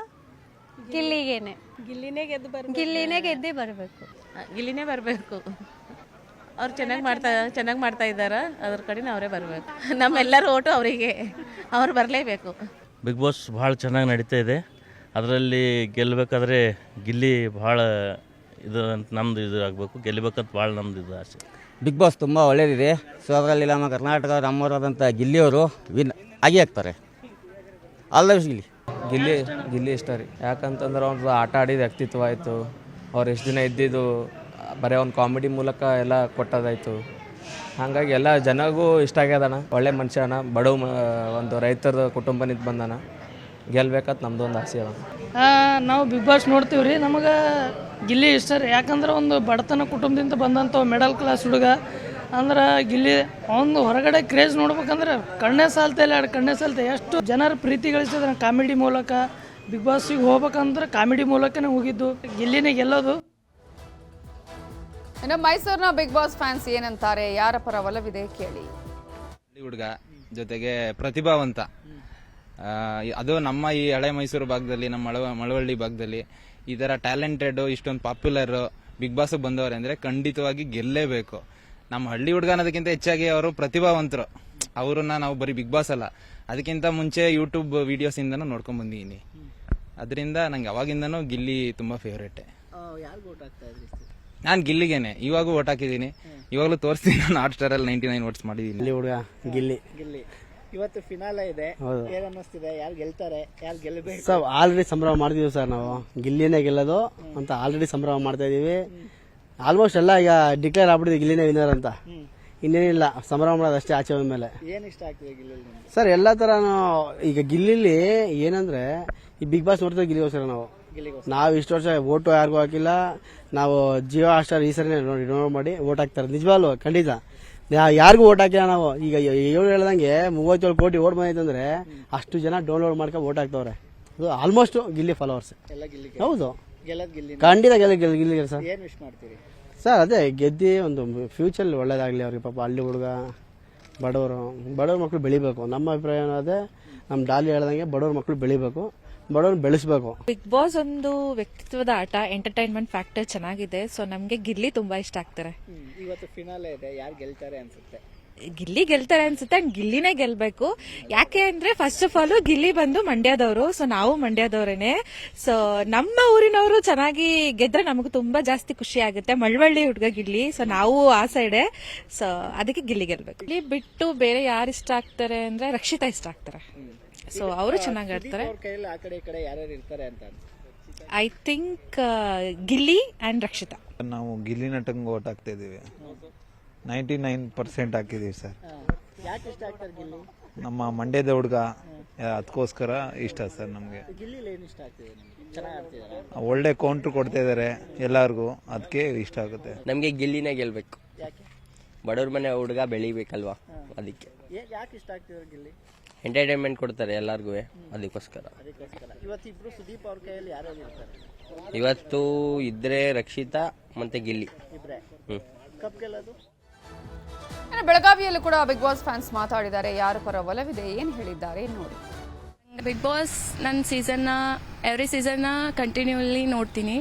ಗಿಲ್ಲಿನೇ ಗೆದ್ದೇ ಬರಬೇಕು. ಗಿಲ್ಲಿನೇ ಬರಬೇಕು. ಅವ್ರು ಚೆನ್ನಾಗಿ ಮಾಡ್ತಾ ಇದ್ದಾರೆ. ಅದ್ರ ಕಡೆನೇ ಅವರೇ ಬರಬೇಕು. ನಮ್ಮೆಲ್ಲರೂ ಓಟು ಅವರಿಗೆ, ಅವ್ರು ಬರಲೇಬೇಕು. ಬಿಗ್ ಬಾಸ್ ಭಾಳ ಚೆನ್ನಾಗಿ ನಡೀತಾ ಇದೆ. ಅದರಲ್ಲಿ ಗೆಲ್ಲಬೇಕಾದ್ರೆ ಗಿಲ್ಲಿ ಭಾಳ ಇದು ನಮ್ದು ಇದು ಆಗಬೇಕು, ಗೆಲ್ಲಬೇಕಂತ ಭಾಳ ನಮ್ದು ಇದು ಆಸೆ. ಬಿಗ್ ಬಾಸ್ ತುಂಬ ಒಳ್ಳೆಯದಿದೆ. ಸೊ ಅದರಲ್ಲಿ ನಮ್ಮ ಕರ್ನಾಟಕ ನಮ್ಮವರಾದಂಥ ಗಿಲ್ಲಿಯವರು ವಿನ್ ಆಗಿ ಆಗ್ತಾರೆ. ಆಲ್ ದ ಬೆಸ್ಟ್ ಗಿಲ್ಲಿ ಇಷ್ಟ ರೀ. ಯಾಕಂತಂದ್ರೆ ಅವ್ರದ್ದು ಆಟ ಆಡಿದ ವ್ಯಕ್ತಿತ್ವ ಆಯಿತು, ಅವ್ರು ಎಷ್ಟು ದಿನ ಇದ್ದಿದ್ದು ಬರೀ ಒಂದು ಕಾಮಿಡಿ ಮೂಲಕ ಎಲ್ಲ ಕೊಟ್ಟೋದಾಯಿತು. ಹಾಗಾಗಿ ಎಲ್ಲ ಜನಗೂ ಇಷ್ಟ ಆಗ್ಯದಣ್ಣ. ಒಳ್ಳೆ ಮನುಷ್ಯನ, ಒಂದು ರೈತರ ಕುಟುಂಬನಿಂದ ಬಂದನ, ಗೆಲ್ಬೇಕಂತ ನಮ್ದು ಒಂದು ಆಸೆ ಅದ. ನಾವು ಬಿಗ್ ಬಾಸ್ ನೋಡ್ತೀವಿ ರೀ. ನಮಗೆ ಗಿಲ್ಲಿ ಇಷ್ಟ ರೀ. ಯಾಕಂದ್ರೆ ಒಂದು ಬಡತನ ಕುಟುಂಬದಿಂದ ಬಂದಂಥ ಮಿಡಲ್ ಕ್ಲಾಸ್ ಹುಡುಗ ಅಂದ್ರೆ ಗಿಲ್ಲಿ ಒಂದು ಹೊರಗಡೆ ಕ್ರೇಜ್ ನೋಡ್ಬೇಕಂದ್ರೆ ಕಣ್ಣೇ ಸಾಲ್ತಾ ಎಷ್ಟು ಜನರ ಪ್ರೀತಿ ಗಳಿಸಿದ್ರೆ ಕಾಮಿಡಿ ಮೂಲಕ. ಬಿಗ್ ಬಾಸಿಗೆ ಹೋಗ್ಬೇಕಂದ್ರೆ ಕಾಮಿಡಿ ಮೂಲಕನೇ ಹೋಗಿದ್ದು, ಗಿಲ್ಲಿನೇ ಗೆಲ್ಲೋದು. ಇನ್ನು ಮೈಸೂರಿನ ಬಿಗ್ ಬಾಸ್ ಫ್ಯಾನ್ಸ್ ಏನಂತಾರೆ, ಯಾರ ಪರ ಒಲವಿದೆ ಕೇಳಿ. ಹುಡುಗ ಜೊತೆಗೆ ಪ್ರತಿಭಾವಂತ, ಅದು ನಮ್ಮ ಈ ಹಳೆ ಮೈಸೂರು ಭಾಗದಲ್ಲಿ, ನಮ್ಮ ಮಳವಳ್ಳಿ ಭಾಗದಲ್ಲಿ ಈ ತರ ಟ್ಯಾಲೆಂಟೆಡ್, ಇಷ್ಟೊಂದು ಪಾಪ್ಯುಲರ್ ಬಿಗ್ ಬಾಸ್ ಬಂದವ್ರೆ ಅಂದ್ರೆ ಖಂಡಿತವಾಗಿ ಗೆಲ್ಲೇಬೇಕು. ನಮ್ಮ ಹಳ್ಳಿ ಹುಡುಗ ಅನ್ನೋದಕ್ಕಿಂತ ಹೆಚ್ಚಾಗಿ ಅವರು ಪ್ರತಿಭಾವಂತರು. ಅವ್ರನ್ನ ನಾವು ಬರೀ ಬಿಗ್ ಬಾಸ್ ಅಲ್ಲ, ಅದಕ್ಕಿಂತ ಮುಂಚೆ ಯೂಟ್ಯೂಬ್ ವಿಡಿಯೋಸ್ ಇಂದನೂ ನೋಡ್ಕೊಂಡ್ ಬಂದಿದ್ದೀನಿ. ಅದರಿಂದ ನಂಗೆ ಅವಾಗಿಂದನೂ ಗಿಲ್ಲಿ ತುಂಬಾ ಫೇವ್ರೇಟ್. ನಾನು ಗಿಲ್ಲಿಗೇನೆ ಇವಾಗೂ ಓಟ್ ಹಾಕಿದ್ದೀನಿ. ಇವಾಗಲೂ ತೋರಿಸ್ತೀನಿ, ನಾನು ಹಾಟ್ ಸ್ಟಾರ್ ಅಲ್ಲಿ 99 ವೋಟ್ಸ್ ಮಾಡಿದ್ದೀನಿ. ಹುಡುಗ ಗಿಲ್ಲಿ ಇವತ್ತು ಫಿನಾಲೆ ಇದೆ, ಏನ್ ಅನ್ನಿಸ್ತಿದೆ? ಯಾರು ಗೆಲ್ತಾರೆ, ಯಾರು ಗೆಲ್ಲಬೇಕು? ಸರ್ ಆಲ್ರೆಡಿ ಸಂಭ್ರಮ ಮಾಡ್ತಿದ್ದೀವಿ ಸರ್. ನಾವು ಗಿಲ್ಲಿನೇ ಗೆಲ್ಲೋದು ಅಂತ ಆಲ್ರೆಡಿ ಸಂಭ್ರಮ ಮಾಡ್ತಾ ಇದೀವಿ. ಆಲ್ಮೋಸ್ಟ್ ಎಲ್ಲ ಈಗ ಡಿಕ್ಲೇರ್ ಆಗ್ಬಿಟ್ಟಿದೆ ಗಿಲ್ಲಿನೇ ವಿನ್ನರ್ ಅಂತ. ಇನ್ನೇನಿಲ್ಲ, ಸಂಭ್ರಮ ಮಾಡೋದು ಅಷ್ಟೇ ಆಚೆ ಹೋದ್ಮೇಲೆ. ಏನ್ ಇಷ್ಟ ಆಗ್ತಿದೆ ಗಿಲ್ಲಿ ಸರ್? ಎಲ್ಲ ತರನು ಈಗ ಗಿಲ್ಲಿಲಿ ಏನಂದ್ರೆ, ಈ ಬಿಗ್ ಬಾಸ್ ನೋಡ್ತೀವಿ ಗಿಲ್ಲಿಗೋಸ್ಕರ. ನಾವು ಇಷ್ಟು ವರ್ಷ ಓಟು ಯಾರಿಗೂ ಹಾಕಿಲ್ಲ. ನಾವು ಜಿಯೋ ಹಾಟ್ಸ್ಟಾರ್ ಈ ಸರಿ ಡೌನ್ಲೋಡ್ ಮಾಡಿ ಓಟ್ ಹಾಕ್ತಾರೆ. ನಿಜವಾಗ್ಲು ಖಂಡಿತ ಯಾರಿಗೂ ಓಟ್ ಹಾಕಿಲ್ಲ ನಾವು. ಈಗ ಏಳು ಹೇಳ್ದಂಗೆ 37 ಕೋಟಿ ಓಟ್ ಬಂದೈತಂದ್ರೆ ಅಷ್ಟು ಜನ ಡೌನ್ಲೋಡ್ ಮಾಡ್ಕೊಂಡು ಓಟ್ ಹಾಕ್ತವ್ರೆ. ಅದು ಆಲ್ಮೋಸ್ಟ್ ಗಿಲ್ಲಿ ಫಾಲೋವರ್ಸ್. ಹೌದು, ಖಂಡಿತ ಗಿಲ್ಲಿ ಸರ್. ಏನ್ ವಿಶ್ ಮಾಡ್ತೀರಿ ಸರ್? ಅದೇ ಗೆದ್ದಿ ಒಂದು ಫ್ಯೂಚರ್ ಒಳ್ಳೇದಾಗ್ಲಿ ಅವ್ರಿಗೆ. ಪಾಪ ಹಳ್ಳಿ ಹುಡುಗ, ಬಡವ್ರ ಮಕ್ಕಳು ಬೆಳಿಬೇಕು. ನಮ್ಮ ಅಭಿಪ್ರಾಯ ಅದೇ, ನಮ್ಮ ಡಾಲಿ ಹೇಳ್ದಂಗೆ ಬಡವ್ರ ಮಕ್ಕಳು ಬೆಳಿಬೇಕು, ಬಡವ್ರನ್ನ ಬೆಳೆಸಬೇಕು. ಬಿಗ್ ಬಾಸ್ ಒಂದು ವ್ಯಕ್ತಿತ್ವದ ಆಟ, ಎಂಟರ್ಟೈನ್ಮೆಂಟ್ ಫ್ಯಾಕ್ಟರ್ ಚೆನ್ನಾಗಿದೆ. ಸೊ ನಮ್ಗೆ ಗಿಲ್ಲಿ ತುಂಬಾ ಇಷ್ಟ ಆಗ್ತಾರೆ. ಇವತ್ತು ಫಿನಾಲೆ ಇದೆ, ಯಾರು ಗೆಲ್ತಾರೆ ಅನ್ಸುತ್ತೆ? ಗಿಲ್ಲಿ ಗೆಲ್ತಾರೆ ಅನ್ಸುತ್ತೆ. ಗಿಲ್ಲಿನೇ ಗೆಲ್ಬೇಕು. ಯಾಕೆ ಅಂದ್ರೆ ಫಸ್ಟ್ ಆಫ್ ಆಲ್ ಗಿಲ್ಲಿ ಬಂದು ಮಂಡ್ಯದವರು, ಸೊ ನಾವು ಮಂಡ್ಯದವರೇನೆ. ಸೊ ನಮ್ಮ ಊರಿನವರು ಚೆನ್ನಾಗಿ ಗೆದ್ರೆ ನಮಗೂ ತುಂಬಾ ಜಾಸ್ತಿ ಖುಷಿ ಆಗುತ್ತೆ. ಮಳವಳ್ಳಿ ಹುಡುಗ ಗಿಲ್ಲಿ, ಸೊ ನಾವು ಆ ಸೈಡೆ. ಸೊ ಅದಕ್ಕೆ ಗಿಲ್ಲಿ ಗೆಲ್ಬೇಕು. ಗಿಲ್ಲಿ ಬಿಟ್ಟು ಬೇರೆ ಯಾರು ಇಷ್ಟ ಆಗ್ತಾರೆ ಅಂದ್ರೆ ರಕ್ಷಿತಾ ಇಷ್ಟ ಆಗ್ತಾರೆ. ಸೊ ಅವರು ಚೆನ್ನಾಗಿ ಆಡ್ತಾರೆ. ಆ ಕಡೆ ಈ ಕಡೆ ಯಾರ್ಯಾರು ಇರ್ತಾರೆ ಅಂತ I think Gilli and Rakshita. ನಾವು ಗಿಲ್ಲಿ ನಟಂಗ್ ಓಟ್ ಹಾಕ್ತಾ ಇದೀವಿ. 99% ಹಾಕಿದೀವಿ ಸರ್. ಯಾಕೆ ಇಷ್ಟ ಆಗ್ತಾರೆ ಗಿಲ್ಲಿ? ನಮ್ಮ ಮಂಡ್ಯದ ಹುಡುಗ, ಅದಕ್ಕೋಸ್ಕರ ಇಷ್ಟ ಸರ್ ನಮ್ಗೆ. ಗಿಲ್ಲಿ ಏನ್ ಇಷ್ಟ ಆಗ್ತಿದೆ ನಿಮ್ಗೆ? ಚೆನ್ನಾಗಿ ಆಡ್ತಿದಾರೆ, ಒಳ್ಳೆ ಕೌಂಟ್ರ್ ಕೊಡ್ತಾ ಇದಾರೆ ಎಲ್ಲಾರ್ಗು, ಅದಕ್ಕೆ ಇಷ್ಟ ಆಗುತ್ತೆ. ನಮ್ಗೆ ಗಿಲ್ಲಿನೇ ಗೆಲ್ಬೇಕು. ಯಾಕೆ? ಬಡವ್ರ ಮನೆ ಹುಡುಗ ಬೆಳಿಬೇಕಲ್ವಾ, ಅದಕ್ಕೆ. ಯಾಕೆ ಇಷ್ಟ ಆಗ್ತಿದ್ದಾರೆ ಗಿಲ್ಲಿ? ಎಂಟರ್ಟೈನ್ಮೆಂಟ್ ಕೊಡ್ತಾರೆ ಎಲ್ಲಾರ್ಗು, ಅದಕ್ಕೋಸ್ಕರ. ಇವತ್ತಿಬ್ರು ಸುದೀಪ್ ಅವ್ರ ಕೈಯಲ್ಲಿ ಯಾರ್ಯಾರು ಇರ್ತಾರೆ? ಇವತ್ತು ಇದ್ರೆ ರಕ್ಷಿತಾ ಮತ್ತೆ ಗಿಲ್ಲಿ ಇಬ್ರೆ. ಕಪ್ ಗೆಲ್ಲೋದು? ಬೆಳಗಾವಿಯಲ್ಲೂ ಕೂಡ ಬಿಗ್ ಬಾಸ್ ಫ್ಯಾನ್ಸ್ ಮಾತಾಡಿದ್ದಾರೆ. ಯಾರ ಪರ ಒಲವಿದೆ, ಏನ್ ಹೇಳಿದ್ದಾರೆ ನೋಡಿ. ಬಿಗ್ ಬಾಸ್ ನನ್ನ ಎವ್ರಿ ಸೀಸನ್ನ ಕಂಟಿನ್ಯೂಲಿ ನೋಡ್ತೀನಿ.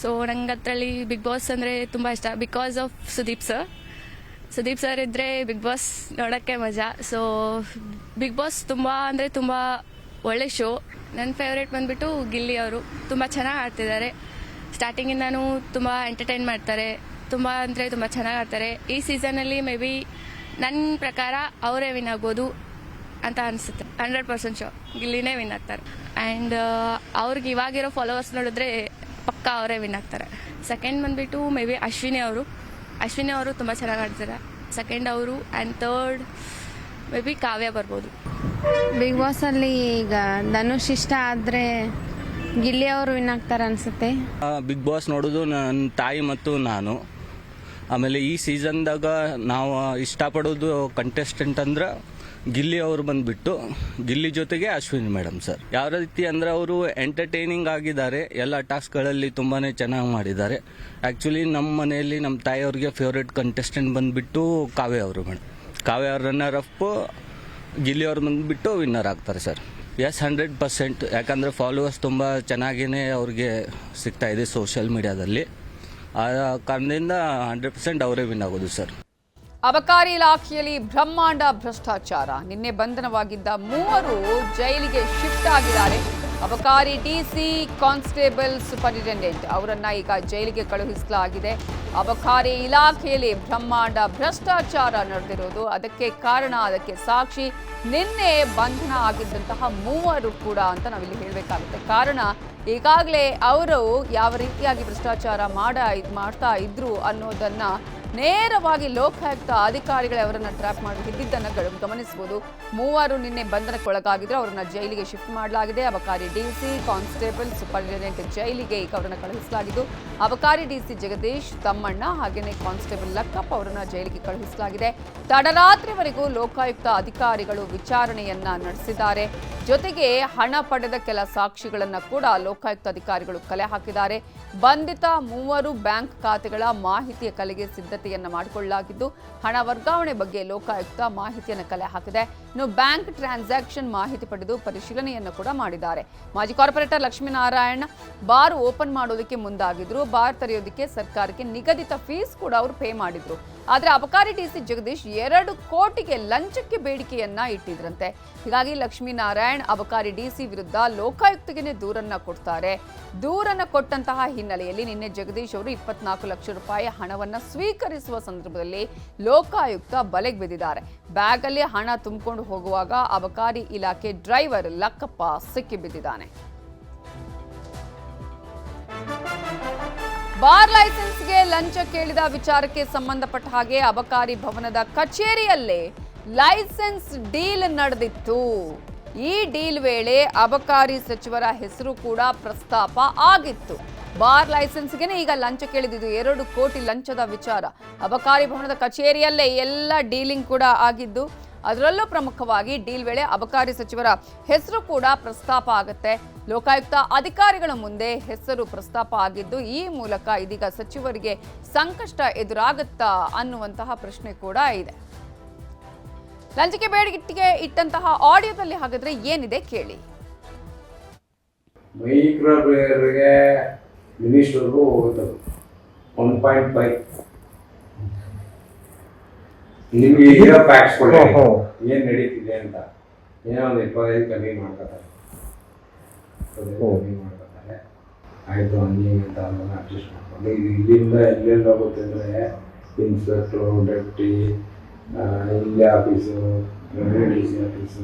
ಸೊ ನಂಗೆ ಅದರಲ್ಲಿ ಬಿಗ್ ಬಾಸ್ ಅಂದರೆ ತುಂಬ ಇಷ್ಟ, ಬಿಕಾಸ್ ಆಫ್ ಸುದೀಪ್ ಸರ್ ಇದ್ದರೆ ಬಿಗ್ ಬಾಸ್ ನೋಡೋಕ್ಕೆ ಮಜಾ. ಸೊ ಬಿಗ್ ಬಾಸ್ ತುಂಬ ಅಂದರೆ ತುಂಬ ಒಳ್ಳೆ ಶೋ. ನನ್ನ ಫೇವ್ರೇಟ್ ಬಂದುಬಿಟ್ಟು ಗಿಲ್ಲಿ ಅವರು. ತುಂಬ ಚೆನ್ನಾಗಿ ಆಡ್ತಿದ್ದಾರೆ. ಸ್ಟಾರ್ಟಿಂಗಿಂದನೂ ತುಂಬ ಎಂಟರ್ಟೈನ್ ಮಾಡ್ತಾರೆ. ತುಂಬ ಅಂದರೆ ತುಂಬ ಚೆನ್ನಾಗಿ ಆಡ್ತಾರೆ. ಈ ಸೀಸನಲ್ಲಿ ಮೇ ಬಿ ನನ್ನ ಪ್ರಕಾರ ಅವರೇ ವಿನ್ ಆಗ್ಬೋದು ಅಂತ ಅನಿಸುತ್ತೆ. 100% ಶೋ ಗಿಲ್ಲಿನೇ ವಿನ್ ಆಗ್ತಾರೆ. ಆ್ಯಂಡ್ ಅವ್ರಿಗೆ ಇವಾಗಿರೋ ಫಾಲೋವರ್ಸ್ ನೋಡಿದ್ರೆ ಪಕ್ಕ ಅವರೇ ವಿನ್ ಆಗ್ತಾರೆ. ಸೆಕೆಂಡ್ ಬಂದುಬಿಟ್ಟು ಮೇ ಬಿ ಅಶ್ವಿನಿ ಅವರು ತುಂಬ ಚೆನ್ನಾಗಿ ಆಡ್ತಾರೆ. ಸೆಕೆಂಡ್ ಅವರು. And third maybe Kavya ಬರ್ಬೋದು. ಬಿಗ್ ಬಾಸ್ ಅಲ್ಲಿ ಈಗ ಧನುಷ್ ಇಷ್ಟ ಆದ್ರೆ ಗಿಲ್ಲಿ ಅವರು ವಿನ್ ಆಗ್ತಾರೆ ಅನ್ಸುತ್ತೆ. ಬಿಗ್ ಬಾಸ್ ನೋಡೋದು ನನ್ನ ತಾಯಿ ಮತ್ತು ನಾನು. ಆಮೇಲೆ ಈ ಸೀಸನ್ದಾಗ ನಾವು ಇಷ್ಟಪಡೋದು ಕಂಟೆಸ್ಟೆಂಟ್ ಅಂದ್ರೆ ಗಿಲ್ಲಿ ಅವರು ಬಂದುಬಿಟ್ಟು, ಗಿಲ್ಲಿ ಜೊತೆಗೆ ಅಶ್ವಿನಿ ಮೇಡಮ್ ಸರ್. ಯಾವ ರೀತಿ ಅಂದರೆ ಅವರು ಎಂಟರ್ಟೈನಿಂಗ್ ಆಗಿದ್ದಾರೆ. ಎಲ್ಲ ಟಾಸ್ಕ್ಗಳಲ್ಲಿ ತುಂಬಾ ಚೆನ್ನಾಗಿ ಮಾಡಿದ್ದಾರೆ. ಆ್ಯಕ್ಚುಲಿ ನಮ್ಮ ಮನೆಯಲ್ಲಿ ನಮ್ಮ ತಾಯಿಯವ್ರಿಗೆ ಫೇವ್ರೇಟ್ ಕಂಟೆಸ್ಟೆಂಟ್ ಬಂದುಬಿಟ್ಟು ಕಾವ್ಯ ಅವರು ಮೇಡಮ್. ಕಾವ್ಯ ಅವ್ರ ರನ್ನರ್ ಅಪ್, ಗಿಲ್ಲಿ ಅವ್ರು ಬಂದುಬಿಟ್ಟು ವಿನ್ನರ್ ಆಗ್ತಾರೆ ಸರ್. ಎಸ್ 100%. ಯಾಕಂದರೆ ಫಾಲೋವರ್ಸ್ ತುಂಬ ಚೆನ್ನಾಗಿಯೇ ಅವ್ರಿಗೆ ಸಿಗ್ತಾ ಇದೆ ಸೋಷಿಯಲ್ ಮೀಡಿಯಾದಲ್ಲಿ. ಆ ಕಾರಣದಿಂದ 100% ಅವರೇ ವಿನ್ ಆಗೋದು ಸರ್. ಅಬಕಾರಿ ಇಲಾಖೆಯಲ್ಲಿ ಬ್ರಹ್ಮಾಂಡ ಭ್ರಷ್ಟಾಚಾರ. ನಿನ್ನೆ ಬಂಧನವಾಗಿದ್ದ 3 ಜೈಲಿಗೆ ಶಿಫ್ಟ್ ಆಗಿದ್ದಾರೆ. ಅಬಕಾರಿ ಡಿಸಿ ಕಾನ್ಸ್ಟೇಬಲ್ ಸೂಪರಿಂಟೆಂಡೆಂಟ್ ಅವರನ್ನ ಈಗ ಜೈಲಿಗೆ ಕಳುಹಿಸಲಾಗಿದೆ. ಅಬಕಾರಿ ಇಲಾಖೆಯಲ್ಲಿ ಬ್ರಹ್ಮಾಂಡ ಭ್ರಷ್ಟಾಚಾರ ನಡೆದಿರೋದು, ಅದಕ್ಕೆ ಕಾರಣ, ಅದಕ್ಕೆ ಸಾಕ್ಷಿ ನಿನ್ನೆ ಬಂಧನ ಆಗಿದ್ದಂತಹ ಮೂವರು ಕೂಡ ಅಂತ ನಾವಿಲ್ಲಿ ಹೇಳಬೇಕಾಗುತ್ತೆ. ಕಾರಣ ಈಗಾಗಲೇ ಅವರು ಯಾವ ರೀತಿಯಾಗಿ ಭ್ರಷ್ಟಾಚಾರ ಮಾಡ್ತಾ ಇದ್ರು ಅನ್ನೋದನ್ನ ನೇರವಾಗಿ ಲೋಕಾಯುಕ್ತ ಅಧಿಕಾರಿಗಳೇ ಅವರನ್ನ ಟ್ರ್ಯಾಪ್ ಮಾಡಿ ಹಿಡಿದಿದ್ದನ್ನು ಗಮನಿಸಬಹುದು. ಮೂವರು ನಿನ್ನೆ ಬಂಧನಕ್ಕೊಳಗಾಗಿದ್ರು, ಅವರನ್ನ ಜೈಲಿಗೆ ಶಿಫ್ಟ್ ಮಾಡಲಾಗಿದೆ. ಅಬಕಾರಿ ಡಿಸಿ ಕಾನ್ಸ್ಟೇಬಲ್ ಸೂಪರಿಂಟೆಂಡೆಂಟ್ ಜೈಲಿಗೆ ಈಗ ಅವರನ್ನ ಕಳುಹಿಸಲಾಗಿದ್ದು, ಅಬಕಾರಿ ಡಿಸಿ ಜಗದೀಶ್, ತಮ್ಮಣ್ಣ ಹಾಗೇನೆ ಕಾನ್ಸ್ಟೇಬಲ್ ಲಕ್ಕಪ್ಪ ಅವರನ್ನ ಜೈಲಿಗೆ ಕಳುಹಿಸಲಾಗಿದೆ. ತಡರಾತ್ರಿವರೆಗೂ ಲೋಕಾಯುಕ್ತ ಅಧಿಕಾರಿಗಳು ವಿಚಾರಣೆಯನ್ನ ನಡೆಸಿದ್ದಾರೆ. ಜೊತೆಗೆ ಹಣ ಪಡೆದ ಕೆಲ ಸಾಕ್ಷಿಗಳನ್ನ ಕೂಡ ಲೋಕಾಯುಕ್ತ ಅಧಿಕಾರಿಗಳು ಕಲೆ ಹಾಕಿದ್ದಾರೆ. ಬಂಧಿತ ಮೂವರು ಬ್ಯಾಂಕ್ ಖಾತೆಗಳ ಮಾಹಿತಿಯ ಕಲೆಗೆ ಸಿದ್ಧತೆಯನ್ನ ಮಾಡಿಕೊಳ್ಳಲಾಗಿದ್ದು, ಹಣ ವರ್ಗಾವಣೆ ಬಗ್ಗೆ ಲೋಕಾಯುಕ್ತ ಮಾಹಿತಿಯನ್ನು ಕಲೆ ಹಾಕಿದೆ. ಇನ್ನು ಬ್ಯಾಂಕ್ ಟ್ರಾನ್ಸಾಕ್ಷನ್ ಮಾಹಿತಿ ಪಡೆದು ಪರಿಶೀಲನೆಯನ್ನು ಕೂಡ ಮಾಡಿದ್ದಾರೆ. ಮಾಜಿ ಕಾರ್ಪೊರೇಟರ್ ಲಕ್ಷ್ಮೀನಾರಾಯಣ್ ಬಾರ್ ಓಪನ್ ಮಾಡೋದಕ್ಕೆ ಮುಂದಾಗಿದ್ರು. ಬಾರ್ ತೆರೆಯೋದಕ್ಕೆ ಸರ್ಕಾರಕ್ಕೆ ನಿಗದಿತ ಫೀಸ್ ಕೂಡ ಅವರು ಪೇ ಮಾಡಿದ್ರು. ಆದರೆ ಅಬಕಾರಿ ಡಿಸಿ ಜಗದೀಶ್ 2 ಕೋಟಿಗೆ ಲಂಚಕ್ಕೆ ಬೇಡಿಕೆಯನ್ನ ಇಟ್ಟಿದ್ರಂತೆ. ಹೀಗಾಗಿ ಲಕ್ಷ್ಮೀನಾರಾಯಣ್ ಅಬಕಾರಿ ಡಿಸಿ ವಿರುದ್ಧ ಲೋಕಾಯುಕ್ತಗೆ ದೂರನ್ನ ಕೊಡ್ತಾರೆ. ದೂರನ್ನ ಕೊಟ್ಟಂತಹ ಹಿನ್ನೆಲೆಯಲ್ಲಿ ನಿನ್ನೆ ಜಗದೀಶ್ ಅವರು 24 ಲಕ್ಷ ರೂಪಾಯಿ ಹಣವನ್ನ ಸ್ವೀಕರಿಸುವ ಸಂದರ್ಭದಲ್ಲಿ ಲೋಕಾಯುಕ್ತ ಬಲೆಗೆ ಬಿದ್ದಿದ್ದಾರೆ. ಬ್ಯಾಗ್ ಅಲ್ಲಿ ಹಣ ತುಂಬಿಕೊಂಡು ಹೋಗುವಾಗ ಅಬಕಾರಿ ಇಲಾಖೆ ಡ್ರೈವರ್ ಲಕ್ಕಪ್ಪ ಸಿಕ್ಕಿಬಿದ್ದಿದ್ದಾನೆ. ಬಾರ್ ಲೈಸೆನ್ಸ್ಗೆ ಲಂಚ ಕೇಳಿದ ವಿಚಾರಕ್ಕೆ ಸಂಬಂಧಪಟ್ಟ ಹಾಗೆ ಅಬಕಾರಿ ಭವನದ ಕಚೇರಿಯಲ್ಲೇ ಲೈಸೆನ್ಸ್ ಡೀಲ್ ನಡೆದಿತ್ತು. ಈ ಡೀಲ್ ವೇಳೆ ಅಬಕಾರಿ ಸಚಿವರ ಹೆಸರು ಕೂಡ ಪ್ರಸ್ತಾಪ ಆಗಿತ್ತು. ಬಾರ್ ಲೈಸೆನ್ಸ್ಗೆ ಈಗ ಲಂಚ ಕೇಳಿದ್ದು 2 ಕೋಟಿ ಲಂಚದ ವಿಚಾರ. ಅಬಕಾರಿ ಭವನದ ಕಚೇರಿಯಲ್ಲೇ ಎಲ್ಲ ಡೀಲಿಂಗ್ ಕೂಡ ಆಗಿದ್ದು, ಅದರಲ್ಲೂ ಪ್ರಮುಖವಾಗಿ ಡೀಲ್ ವೇಳೆ ಅಬಕಾರಿ ಸಚಿವರ ಹೆಸರು ಕೂಡ ಪ್ರಸ್ತಾಪ ಆಗುತ್ತೆ. ಲೋಕಾಯುಕ್ತ ಅಧಿಕಾರಿಗಳ ಮುಂದೆ ಹೆಸರು ಪ್ರಸ್ತಾಪ ಆಗಿದ್ದು, ಈ ಮೂಲಕ ಇದೀಗ ಸಚಿವರಿಗೆ ಸಂಕಷ್ಟ ಎದುರಾಗುತ್ತಾ ಅನ್ನುವಂತಹ ಪ್ರಶ್ನೆ ಕೂಡ ಇದೆ. ಲಂಚಕ್ಕೆ ಬೇಡಿಕೆ ಇಟ್ಟಂತಹ ಆಡಿಯೋದಲ್ಲಿ ಹಾಗಾದ್ರೆ ಏನಿದೆ ಕೇಳಿ. ಮೈಕ್ರೋಗೆ ಮಿನಿಸ್ಟರ್ಗೂ 1.5 ನಿಮ್ಗೆ ಇರೋ ಫ್ಯಾಕ್ಟ್ಸ್ ಏನ್ ನಡೀತಿದೆ ಅಂತ ಏನೋ ಒಂದು 25 ಕಮ್ಮಿ ಮಾಡ್ಕೊತಾರೆ. ಆಯ್ತು ಹಂಗೆ ಅಂತ ಅದನ್ನ ಅಡ್ಜಸ್ಟ್ ಮಾಡ್ಕೊಂಡು ಇದು ಇಲ್ಲಿಂದ ಎಲ್ಲೆಲ್ಲಿ ಹೋಗುತ್ತೆ ಅಂದರೆ ಇನ್ಸ್ಪೆಕ್ಟ್ರು, ಡೆಪ್ಟಿ, ಇಲ್ಲೇ office, revenue D C office,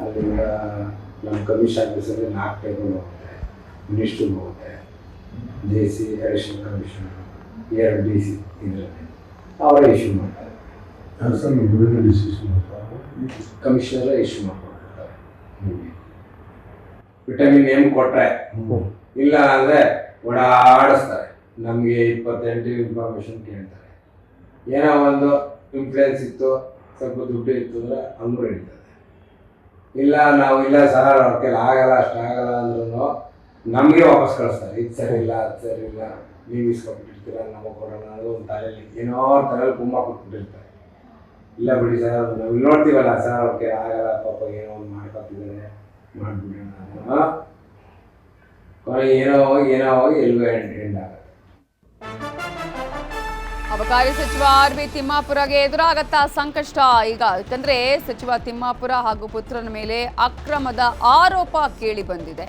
ಅಲ್ಲಿಂದ ನಮ್ಮ ಕಮಿಷನ್ ಆಫೀಸಲ್ಲಿ 4 ಟೇಬಲ್ ಹೋಗುತ್ತೆ, ಮಿನಿಸ್ಟ್ರಿಗೆ ಹೋಗುತ್ತೆ, J C additional commissioner, 2 D C ಇದರಲ್ಲಿ ಅವರೇ ಇಶ್ಯೂ ಮಾಡ್ತಾರೆ. ಕಮಿಷನರೇ ಇಶ್ಯೂ ಮಾಡ್ಕೊಳ್ತಾರೆ. ವಿಟಮಿನ್ ಎಮ್ ಕೊಟ್ಟರೆ ಇಲ್ಲ ಅಂದರೆ ಓಡಾಡಿಸ್ತಾರೆ. ನಮಗೆ 28 ಇನ್ಫಾರ್ಮೇಷನ್ ಕೇಳ್ತಾರೆ. ಏನೋ ಒಂದು ಇನ್ಫ್ಲೂಯೆನ್ಸ್ ಇತ್ತು, ಸ್ವಲ್ಪ ದುಡ್ಡು ಇತ್ತು ಅಂದರೆ ಹಂಗೂ ನಡೀತದೆ. ಇಲ್ಲ ನಾವು ಇಲ್ಲ ಸರ್ ಅವ್ರ ಕೈಲಿ ಆಗಲ್ಲ, ಅಷ್ಟಾಗಲ್ಲ ಅಂದ್ರೂ ನಮಗೆ ವಾಪಸ್ ಕಳಿಸ್ತಾರೆ. ಇದು ಸರಿ ಇಲ್ಲ, ಅದು ಸರಿ ಇಲ್ಲ, ನೀವು ಇಸ್ಕೊಬಿಟ್ಟಿರ್ತೀರ, ನಮಗೆ ಕೊಡೋಣ ಅನ್ನೋದು ಒಂದು ತಲೆಯಲ್ಲಿ ಏನೋ ತಲೆಯಲ್ಲಿ ಕುಂಬ ಕೊಟ್ಬಿಟ್ಟಿರ್ತಾರೆ. ಇಲ್ಲ ಬಿಡಿ ಸರ್, ನಾವು ಇಲ್ಲಿ ನೋಡ್ತೀವಲ್ಲ ಸರ್ ಅವ್ರ ಕೈಲಿ ಆಗಲ್ಲ, ಪಾಪ ಏನೋ ಒಂದು ಮಾಡ್ಕೊತಿದ್ದಾರೆ, ಮಾಡಿಬಿಡೋಣ ಏನೋ ಹೋಗಿ ಎಲ್ಗೂ ಎಂಡ್ ಆಗುತ್ತೆ. ಅಬಕಾರಿ ಸಚಿವ ಆರ್.ಬಿ. ತಿಮ್ಮಾಪುರಗೆ ಎದುರಾಗತ್ತಾ ಸಂಕಷ್ಟ ಈಗ? ಯಾಕಂದ್ರೆ ಸಚಿವ ತಿಮ್ಮಾಪುರ ಹಾಗೂ ಪುತ್ರನ ಮೇಲೆ ಅಕ್ರಮದ ಆರೋಪ ಕೇಳಿ ಬಂದಿದೆ.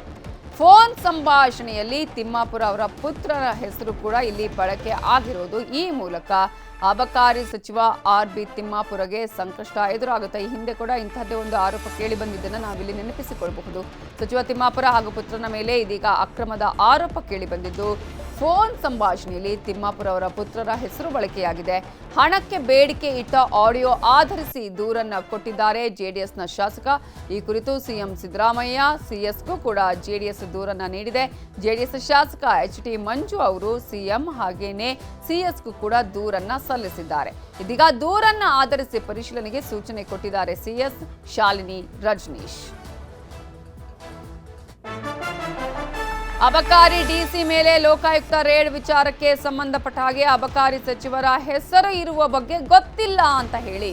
ಫೋನ್ ಸಂಭಾಷಣೆಯಲ್ಲಿ ತಿಮ್ಮಾಪುರ ಅವರ ಪುತ್ರರ ಹೆಸರು ಕೂಡ ಇಲ್ಲಿ ಬಳಕೆ ಆಗಿರೋದು. ಈ ಮೂಲಕ ಅಬಕಾರಿ ಸಚಿವ ಆರ್.ಬಿ. ತಿಮ್ಮಾಪುರಗೆ ಸಂಕಷ್ಟ ಎದುರಾಗುತ್ತೆ. ಈ ಹಿಂದೆ ಕೂಡ ಇಂಥದ್ದೇ ಒಂದು ಆರೋಪ ಕೇಳಿ ಬಂದಿದ್ದನ್ನು ನಾವಿಲ್ಲಿ ನೆನಪಿಸಿಕೊಳ್ಳಬಹುದು. ಸಚಿವ ತಿಮ್ಮಾಪುರ ಹಾಗೂ ಪುತ್ರನ ಮೇಲೆ ಇದೀಗ ಅಕ್ರಮದ ಆರೋಪ ಕೇಳಿ ಬಂದಿದ್ದು, ಫೋನ್ ಸಂಭಾಷಣೆಯಲ್ಲಿ ತಿಮ್ಮಾಪುರ ಅವರ ಪುತ್ರರ ಹೆಸರು ಬಳಕೆಯಾಗಿದೆ. ಹಣಕ್ಕೆ ಬೇಡಿಕೆ ಇಟ್ಟ ಆಡಿಯೋ ಆಧರಿಸಿ ದೂರನ್ನ ಕೊಟ್ಟಿದ್ದಾರೆ ಜೆಡಿಎಸ್ನ ಶಾಸಕ. ಈ ಕುರಿತು ಸಿಎಂ ಸಿದ್ದರಾಮಯ್ಯ, ಸಿಎಸ್ಗೂ ಕೂಡ ಜೆಡಿಎಸ್ ದೂರನ್ನ ನೀಡಿದೆ. ಜೆಡಿಎಸ್ ಶಾಸಕ ಎಚ್.ಟಿ. ಮಂಜು ಅವರು ಸಿಎಂ ಹಾಗೇನೆ ಸಿಎಸ್ಗೂ ಕೂಡ ದೂರನ್ನ ಸಲ್ಲಿಸಿದ್ದಾರೆ. ಇದೀಗ ದೂರನ್ನ ಆಧರಿಸಿ ಪರಿಶೀಲನೆಗೆ ಸೂಚನೆ ಕೊಟ್ಟಿದ್ದಾರೆ ಸಿಎಸ್ ಶಾಲಿನಿ ರಜನೀಶ್. ಅಬಕಾರಿ ಡಿಸಿ ಮೇಲೆ ಲೋಕಾಯುಕ್ತ ರೇಡ್ ವಿಚಾರಕ್ಕೆ ಸಂಬಂಧಪಟ್ಟ ಹಾಗೆ ಅಬಕಾರಿ ಸಚಿವರ ಹೆಸರು ಇರುವ ಬಗ್ಗೆ ಗೊತ್ತಿಲ್ಲ ಅಂತ ಹೇಳಿ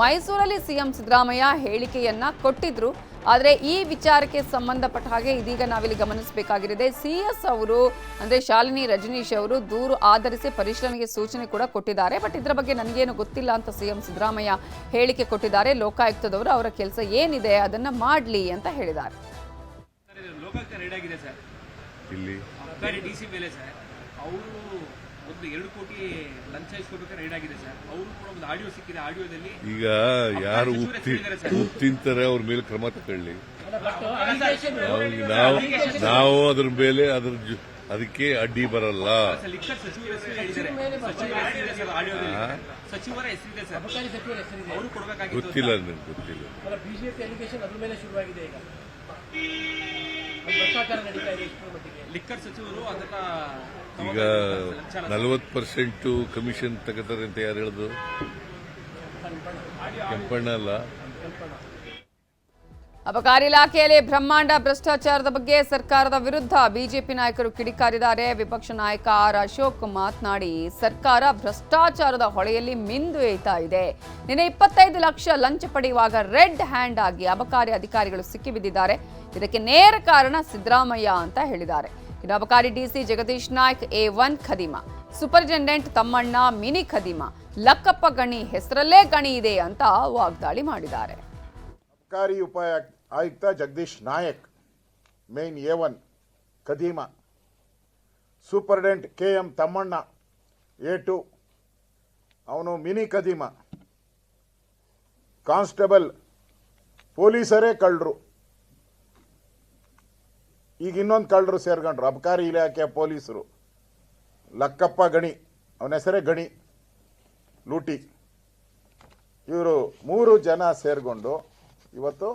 ಮೈಸೂರಲ್ಲಿ ಸಿಎಂ ಸಿದ್ದರಾಮಯ್ಯ ಹೇಳಿಕೆಯನ್ನ ಕೊಟ್ಟಿದ್ರು. ಆದರೆ ಈ ವಿಚಾರಕ್ಕೆ ಸಂಬಂಧಪಟ್ಟ ಹಾಗೆ ಇದೀಗ ನಾವಿಲ್ಲಿ ಗಮನಿಸಬೇಕಾಗಿರೋದೆ, ಸಿಎಸ್ ಅವರು ಅಂದರೆ ಶಾಲಿನಿ ರಜನೀಶ್ ಅವರು ದೂರು ಆಧರಿಸಿ ಪರಿಶೀಲನೆಗೆ ಸೂಚನೆ ಕೂಡ ಕೊಟ್ಟಿದ್ದಾರೆ. ಬಟ್ ಇದರ ಬಗ್ಗೆ ನನಗೇನು ಗೊತ್ತಿಲ್ಲ ಅಂತ ಸಿಎಂ ಸಿದ್ದರಾಮಯ್ಯ ಹೇಳಿಕೆ ಕೊಟ್ಟಿದ್ದಾರೆ. ಲೋಕಾಯುಕ್ತದವರು ಅವರ ಕೆಲಸ ಏನಿದೆ ಅದನ್ನ ಮಾಡಲಿ ಅಂತ ಹೇಳಿದ್ದಾರೆ. ಲೋಕಾಯುಕ್ತ ರೈಡ್ ಆಗಿದೆ ಸರ್, ಇಲ್ಲಿ ಅಬಕಾರಿ ಡಿಸಿ ಮೇಲೆ ಸರ್. ಅವರು ಒಂದು 2 ಕೋಟಿ ಲಂಚ ಇಸ್ಕೊಬೇಕಾದ್ರೆ ರೈಡ್ ಆಗಿದೆ ಸರ್. ಅವರು ಕೂಡ ಒಂದು ಆಡಿಯೋ ಸಿಕ್ಕಿದೆ. ಆಡಿಯೋದಲ್ಲಿ ಈಗ ಯಾರು ತಿಂತಾರೆ ಅವ್ರ ಮೇಲೆ ಕ್ರಮ ತಗೊಳ್ಳಿ. ನಾವು ಅದ್ರ ಮೇಲೆ ಅದಕ್ಕೆ ಅಡ್ಡಿ ಬರಲ್ಲ. ಲಿಕ್ಕರ್ ಸಚಿವರ ಹೆಸರು ಹೇಳಿದ್ದಾರೆ. ಸಚಿವರ ಹೆಸರಿದೆ ಸರ್, ಅವರು ಕೊಡಬೇಕಾಗಿತ್ತು. ಗೊತ್ತಿಲ್ಲ ನನಗೆ, ಗೊತ್ತಿಲ್ಲ. ಬಿಜೆಪಿ ಅಲಿಗೇಷನ್ ಅದ್ರ ಮೇಲೆ ಶುರುವಾಗಿದೆ ಈಗ. ಭ್ರಷ್ಟಾಚಾರ ನಡೀತಾ ಇದೆ ಇಷ್ಟರ ಮಟ್ಟಿಗೆ. ಲಿಕ್ಕರ್ ಸಚಿವರು ಅದನ್ನ ಈಗ 40% ಕಮಿಷನ್ ತಗೋತಾರೆ ಅಂತ ಯಾರು ಹೇಳಿದ್ರು? ಕೆಂಪಣ್ಣ ಅಲ್ಲ. ಅಬಕಾರಿ ಇಲಾಖೆಯಲ್ಲಿ ಬ್ರಹ್ಮಾಂಡ ಭ್ರಷ್ಟಾಚಾರದ ಬಗ್ಗೆ ಸರ್ಕಾರದ ವಿರುದ್ಧ ಬಿಜೆಪಿ ನಾಯಕರು ಕಿಡಿಕಾರಿದ್ದಾರೆ. ವಿಪಕ್ಷ ನಾಯಕ ಆರ್ ಅಶೋಕ್ ಮಾತನಾಡಿ, ಸರ್ಕಾರ ಭ್ರಷ್ಟಾಚಾರದ ಹೊಳೆಯಲ್ಲಿ ಮಿಂದು ಏಯ್ತಾ ಇದೆ. ನಿನ್ನೆ 25 ಲಕ್ಷ ಲಂಚ ಪಡೆಯುವಾಗ ರೆಡ್ ಹ್ಯಾಂಡ್ ಆಗಿ ಅಬಕಾರಿ ಅಧಿಕಾರಿಗಳು ಸಿಕ್ಕಿಬಿದ್ದಿದ್ದಾರೆ. ಇದಕ್ಕೆ ನೇರ ಕಾರಣ ಸಿದ್ದರಾಮಯ್ಯ ಅಂತ ಹೇಳಿದ್ದಾರೆ. ಇನ್ನು ಅಬಕಾರಿ ಡಿಸಿ ಜಗದೀಶ್ ನಾಯ್ಕ್ A1 ಖದೀಮ, ಸೂಪರಿಂಟೆಂಡೆಂಟ್ ತಮ್ಮಣ್ಣ ಮಿನಿ ಖದೀಮ, ಲಕ್ಕಪ್ಪ ಗಣಿ ಹೆಸರಲ್ಲೇ ಗಣಿ ಇದೆ ಅಂತ ವಾಗ್ದಾಳಿ ಮಾಡಿದ್ದಾರೆ. ಅಬಕಾರಿ ಉಪ ಆಯುಕ್ತ ಜಗದೀಶ್ ನಾಯಕ್ ಮೇನ್ A1 ಖದೀಮ, ಸೂಪರಿಂಟೆಂಡೆಂಟ್ KM ತಮ್ಮಣ್ಣ A2 ಅವನು ಮಿನಿ ಖದೀಮ, ಕಾನ್ಸ್ಟೇಬಲ್ ಪೊಲೀಸರೇ ಕಳ್ಳರು. ಈಗ ಇನ್ನೊಂದು ಕಳ್ಳರು ಸೇರ್ಕೊಂಡ್ರು, ಅಬಕಾರಿ ಇಲಾಖೆಯ ಪೊಲೀಸರು. ಲಕ್ಕಪ್ಪ ಗಣಿ, ಅವನ ಹೆಸರೇ ಗಣಿ ಲೂಟಿ. ಇವರು 3 ಜನ ಸೇರ್ಕೊಂಡು ಇವತ್ತು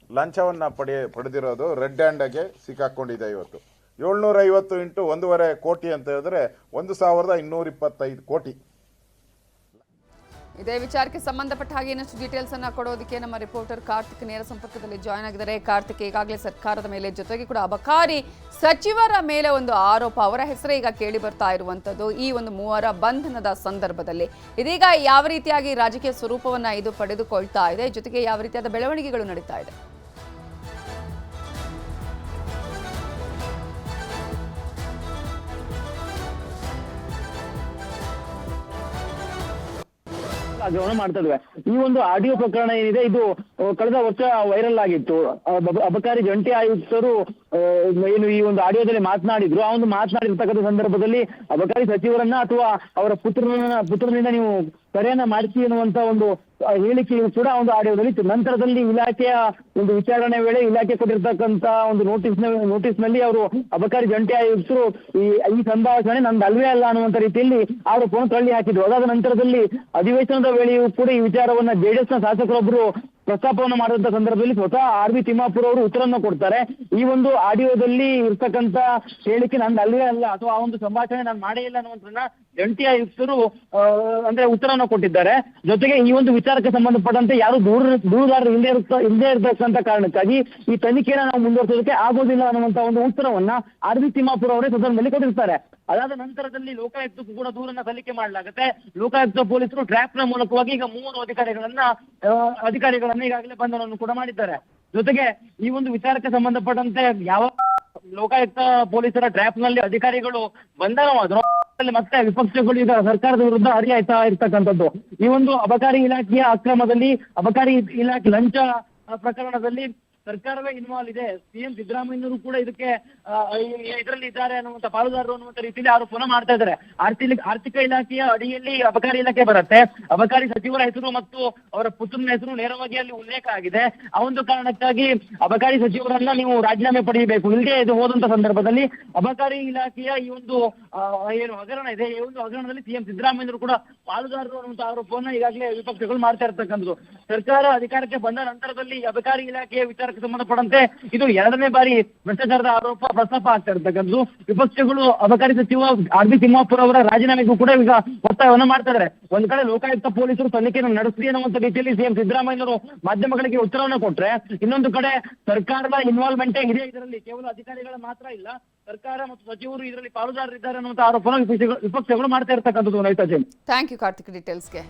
ಲಂಚವನ್ನು ಪಡೆದಿರೋದು ರೆಡ್ ಹ್ಯಾಂಡಾಗೆ ಸಿಕ್ಕಾಕೊಂಡಿದೆ. ಇವತ್ತು 750 ಇಂಟು 1.5 ಕೋಟಿ ಅಂತ ಹೇಳಿದ್ರೆ 1225 ಕೋಟಿ. ಇದೇ ವಿಚಾರಕ್ಕೆ ಸಂಬಂಧಪಟ್ಟ ಹಾಗೆ ಇನ್ನಷ್ಟು ಡೀಟೇಲ್ಸ್ ಅನ್ನ ಕೊಡೋದಕ್ಕೆ ನಮ್ಮ ರಿಪೋರ್ಟರ್ ಕಾರ್ತಿಕ್ ನೇರ ಸಂಪರ್ಕದಲ್ಲಿ ಜಾಯ್ನ್ ಆಗಿದ್ದಾರೆ. ಕಾರ್ತಿಕ್, ಈಗಾಗಲೇ ಸರ್ಕಾರದ ಮೇಲೆ ಜೊತೆಗೆ ಕೂಡ ಅಬಕಾರಿ ಸಚಿವರ ಮೇಲೆ ಒಂದು ಆರೋಪ, ಅವರ ಹೆಸರೇ ಈಗ ಕೇಳಿ ಬರ್ತಾ ಇರುವಂತದ್ದು. ಈ ಒಂದು 3 ಬಂಧನದ ಸಂದರ್ಭದಲ್ಲಿ ಇದೀಗ ಯಾವ ರೀತಿಯಾಗಿ ರಾಜಕೀಯ ಸ್ವರೂಪವನ್ನ ಇದು ಪಡೆದುಕೊಳ್ತಾ ಇದೆ, ಜೊತೆಗೆ ಯಾವ ರೀತಿಯಾದ ಬೆಳವಣಿಗೆಗಳು ನಡೀತಾ ಇದೆ? ಮಾಡ್ತಾ ಇದ್ವಿ. ಈ ಒಂದು ಆಡಿಯೋ ಪ್ರಕರಣ ಏನಿದೆ ಇದು ಕಳೆದ ವರ್ಷ ವೈರಲ್ ಆಗಿತ್ತು. ಅಬಕಾರಿ ಜಂಟಿ ಆಯುಕ್ತರು ಏನು ಈ ಒಂದು ಆಡಿಯೋದಲ್ಲಿ ಮಾತನಾಡಿದ್ರು. ಆ ಒಂದು ಮಾತನಾಡಿರ್ತಕ್ಕಂಥ ಸಂದರ್ಭದಲ್ಲಿ ಅಬಕಾರಿ ಸಚಿವರನ್ನ ಅಥವಾ ಅವರ ಪುತ್ರನಿಂದ ನೀವು ಕರೆಯನ್ನ ಮಾಡಿಸಿ ಎನ್ನುವಂತ ಒಂದು ಹೇಳಿಕೆಯು ಕೂಡ ಒಂದು ಆಡಿಯೋದಲ್ಲಿ ಇತ್ತು. ನಂತರದಲ್ಲಿ ಇಲಾಖೆಯ ಒಂದು ವಿಚಾರಣೆ ವೇಳೆ ಇಲಾಖೆ ಕೊಟ್ಟಿರ್ತಕ್ಕಂತ ಒಂದು ನೋಟಿಸ್ನಲ್ಲಿ ಅವರು ಅಬಕಾರಿ ಜಂಟಿ ಆಯುಕ್ತರು ಈ ಸಂಭಾಷಣೆ ನಂದು ಅಲ್ವೇ ಅಲ್ಲ ಅನ್ನುವಂತ ರೀತಿಯಲ್ಲಿ ಆರೋಪವನ್ನು ತಳ್ಳಿ ಹಾಕಿದ್ರು. ಅದಾದ ನಂತರದಲ್ಲಿ ಅಧಿವೇಶನದ ವೇಳೆಯೂ ಕೂಡ ಈ ವಿಚಾರವನ್ನ JDS ನ ಶಾಸಕರೊಬ್ಬರು ಪ್ರಸ್ತಾಪವನ್ನು ಮಾಡುವಂತ ಸಂದರ್ಭದಲ್ಲಿ ಸ್ವತಃ R.B. ತಿಮ್ಮಾಪುರ್ ಅವರು ಉತ್ತರವನ್ನು ಕೊಡ್ತಾರೆ. ಈ ಒಂದು ಆಡಿಯೋದಲ್ಲಿ ಇರ್ತಕ್ಕಂತ ಹೇಳಿಕೆ ನಂದು ಅಲ್ವೇ ಅಲ್ಲ ಅಥವಾ ಆ ಒಂದು ಸಂಭಾಷಣೆ ನಾನು ಮಾಡೇ ಇಲ್ಲ ಅನ್ನುವಂಥದ್ದನ್ನ ಜಂಟಿ ಆಯುಕ್ತರು ಅಂದ್ರೆ ಉತ್ತರವನ್ನು ಕೊಟ್ಟಿದ್ದಾರೆ. ಜೊತೆಗೆ ಈ ಒಂದು ವಿಚಾರಕ್ಕೆ ಸಂಬಂಧಪಟ್ಟಂತೆ ಯಾರು ದೂರುದಾರರು ಇಲ್ಲದೆ ಇರತಕ್ಕಂತ ಕಾರಣಕ್ಕಾಗಿ ಈ ತನಿಖೆಯನ್ನು ನಾವು ಮುಂದುವರಿಸೋದಕ್ಕೆ ಆಗೋದಿಲ್ಲ ಅನ್ನುವಂತ ಒಂದು ಉತ್ತರವನ್ನ R.B. ತಿಮ್ಮಾಪುರ್ ಅವರೇ ಸದನದಲ್ಲಿ ಕೊಟ್ಟಿರ್ತಾರೆ. ಅದಾದ ನಂತರದಲ್ಲಿ ಲೋಕಾಯುಕ್ತಕ್ಕೂ ಕೂಡ ದೂರನ್ನ ಸಲ್ಲಿಕೆ ಮಾಡಲಾಗುತ್ತೆ. ಲೋಕಾಯುಕ್ತ ಪೊಲೀಸರು ಟ್ರ್ಯಾಪ್ ನ ಮೂಲಕವಾಗಿ ಈಗ 3 ಅಧಿಕಾರಿಗಳನ್ನ ಈಗಾಗಲೇ ಬಂಧನವನ್ನು ಕೂಡ ಮಾಡಿದ್ದಾರೆ. ಜೊತೆಗೆ ಈ ಒಂದು ವಿಚಾರಕ್ಕೆ ಸಂಬಂಧಪಟ್ಟಂತೆ ಯಾವ ಲೋಕಾಯುಕ್ತ ಪೊಲೀಸರ ಟ್ರ್ಯಾಪ್ ನಲ್ಲಿ ಅಧಿಕಾರಿಗಳು ಬಂಧನವಾದ್ರು ಮತ್ತೆ ವಿಪಕ್ಷಗಳು ಈಗ ಸರ್ಕಾರದ ವಿರುದ್ಧ ಹರಿಯಾಯ್ತಾ ಇರ್ತಕ್ಕಂಥದ್ದು. ಈ ಒಂದು ಅಬಕಾರಿ ಇಲಾಖೆಯ ಅಕ್ರಮದಲ್ಲಿ, ಅಬಕಾರಿ ಇಲಾಖೆ ಲಂಚ ಪ್ರಕರಣದಲ್ಲಿ ಸರ್ಕಾರವೇ ಇನ್ವಾಲ್ವ್ ಇದೆ. CM ಸಿದ್ದರಾಮಯ್ಯನವರು ಕೂಡ ಇದಕ್ಕೆ ಇದರಲ್ಲಿ ಇದ್ದಾರೆ ಅನ್ನುವಂತ ಪಾಲುದಾರರು ಅನ್ನುವಂತ ರೀತಿಯಲ್ಲಿ ಆರೋಪನ ಮಾಡ್ತಾ ಇದ್ದಾರೆ. ಆರ್ಥಿಕ ಇಲಾಖೆಯ ಅಡಿಯಲ್ಲಿ ಅಬಕಾರಿ ಇಲಾಖೆ ಬರುತ್ತೆ. ಅಬಕಾರಿ ಸಚಿವರ ಹೆಸರು ಮತ್ತು ಅವರ ಪುತ್ರನ ಹೆಸರು ನೇರವಾಗಿ ಅಲ್ಲಿ ಉಲ್ಲೇಖ ಆಗಿದೆ. ಆ ಒಂದು ಕಾರಣಕ್ಕಾಗಿ ಅಬಕಾರಿ ಸಚಿವರನ್ನ ನೀವು ರಾಜೀನಾಮೆ ಪಡೆಯಬೇಕು. ಇಲ್ಲದೆ ಇದು ಹೋದಂತ ಸಂದರ್ಭದಲ್ಲಿ ಅಬಕಾರಿ ಇಲಾಖೆಯ ಈ ಒಂದು ಏನು ಹಗರಣ ಇದೆ, ಈ ಒಂದು ಹಗರಣದಲ್ಲಿ CM ಸಿದ್ದರಾಮಯ್ಯನವರು ಕೂಡ ಪಾಲುದಾರರು ಅನ್ನುವಂತ ಆರೋಪವನ್ನ ಈಗಾಗಲೇ ವಿಪಕ್ಷಗಳು ಮಾಡ್ತಾ ಇರ್ತಕ್ಕಂಥದ್ದು. ಸರ್ಕಾರ ಅಧಿಕಾರಕ್ಕೆ ಬಂದ ನಂತರದಲ್ಲಿ ಅಬಕಾರಿ ಇಲಾಖೆಯ ವಿಚಾರಕ್ಕೆ ಸಂಬಂಧಪಟ್ಟಂತೆ ಇದು 2ನೇ ಬಾರಿ ಭ್ರಷ್ಟಾಚಾರದ ಆರೋಪ ಪ್ರಸ್ತಾಪ ಆಗ್ತಾ ಇರ್ತಕ್ಕಂಥದ್ದು. ವಿಪಕ್ಷಗಳು ಅಬಕಾರಿ ಸಚಿವ R.B. ತಿಮ್ಮಾಪುರ್ ಅವರ ರಾಜೀನಾಮೆಗೂ ಕೂಡ ಈಗ ಒತ್ತಾಯವನ್ನು ಮಾಡ್ತಾ ಇದ್ದಾರೆ. ಒಂದ್ ಕಡೆ ಲೋಕಾಯುಕ್ತ ಪೊಲೀಸರು ತನಿಖೆಯನ್ನು ನಡೆಸಲಿ ಅನ್ನುವಂತ ರೀತಿಯಲ್ಲಿ CM ಸಿದ್ದರಾಮಯ್ಯನವರು ಮಾಧ್ಯಮಗಳಿಗೆ ಉತ್ತರವನ್ನು ಕೊಟ್ರೆ, ಇನ್ನೊಂದು ಕಡೆ ಸರ್ಕಾರದ ಇನ್ವಾಲ್ವ್ಮೆಂಟೇ ಇದೆ ಇದರಲ್ಲಿ, ಕೇವಲ ಅಧಿಕಾರಿಗಳ ಮಾತ್ರ ಇಲ್ಲ, ಸರ್ಕಾರ ಮತ್ತು ಸಚಿವರು ಇದರಲ್ಲಿ ಪಾಲುದಾರರಿದ್ದಾರೆ ಅನ್ನುವಂತ ಆರೋಪವನ್ನು ವಿಪಕ್ಷಗಳು ಮಾಡ್ತಾ ಇರ್ತಕ್ಕಂಥದ್ದು. Thank you Karthik ಡೀಟೇಲ್ಸ್ಗೆ.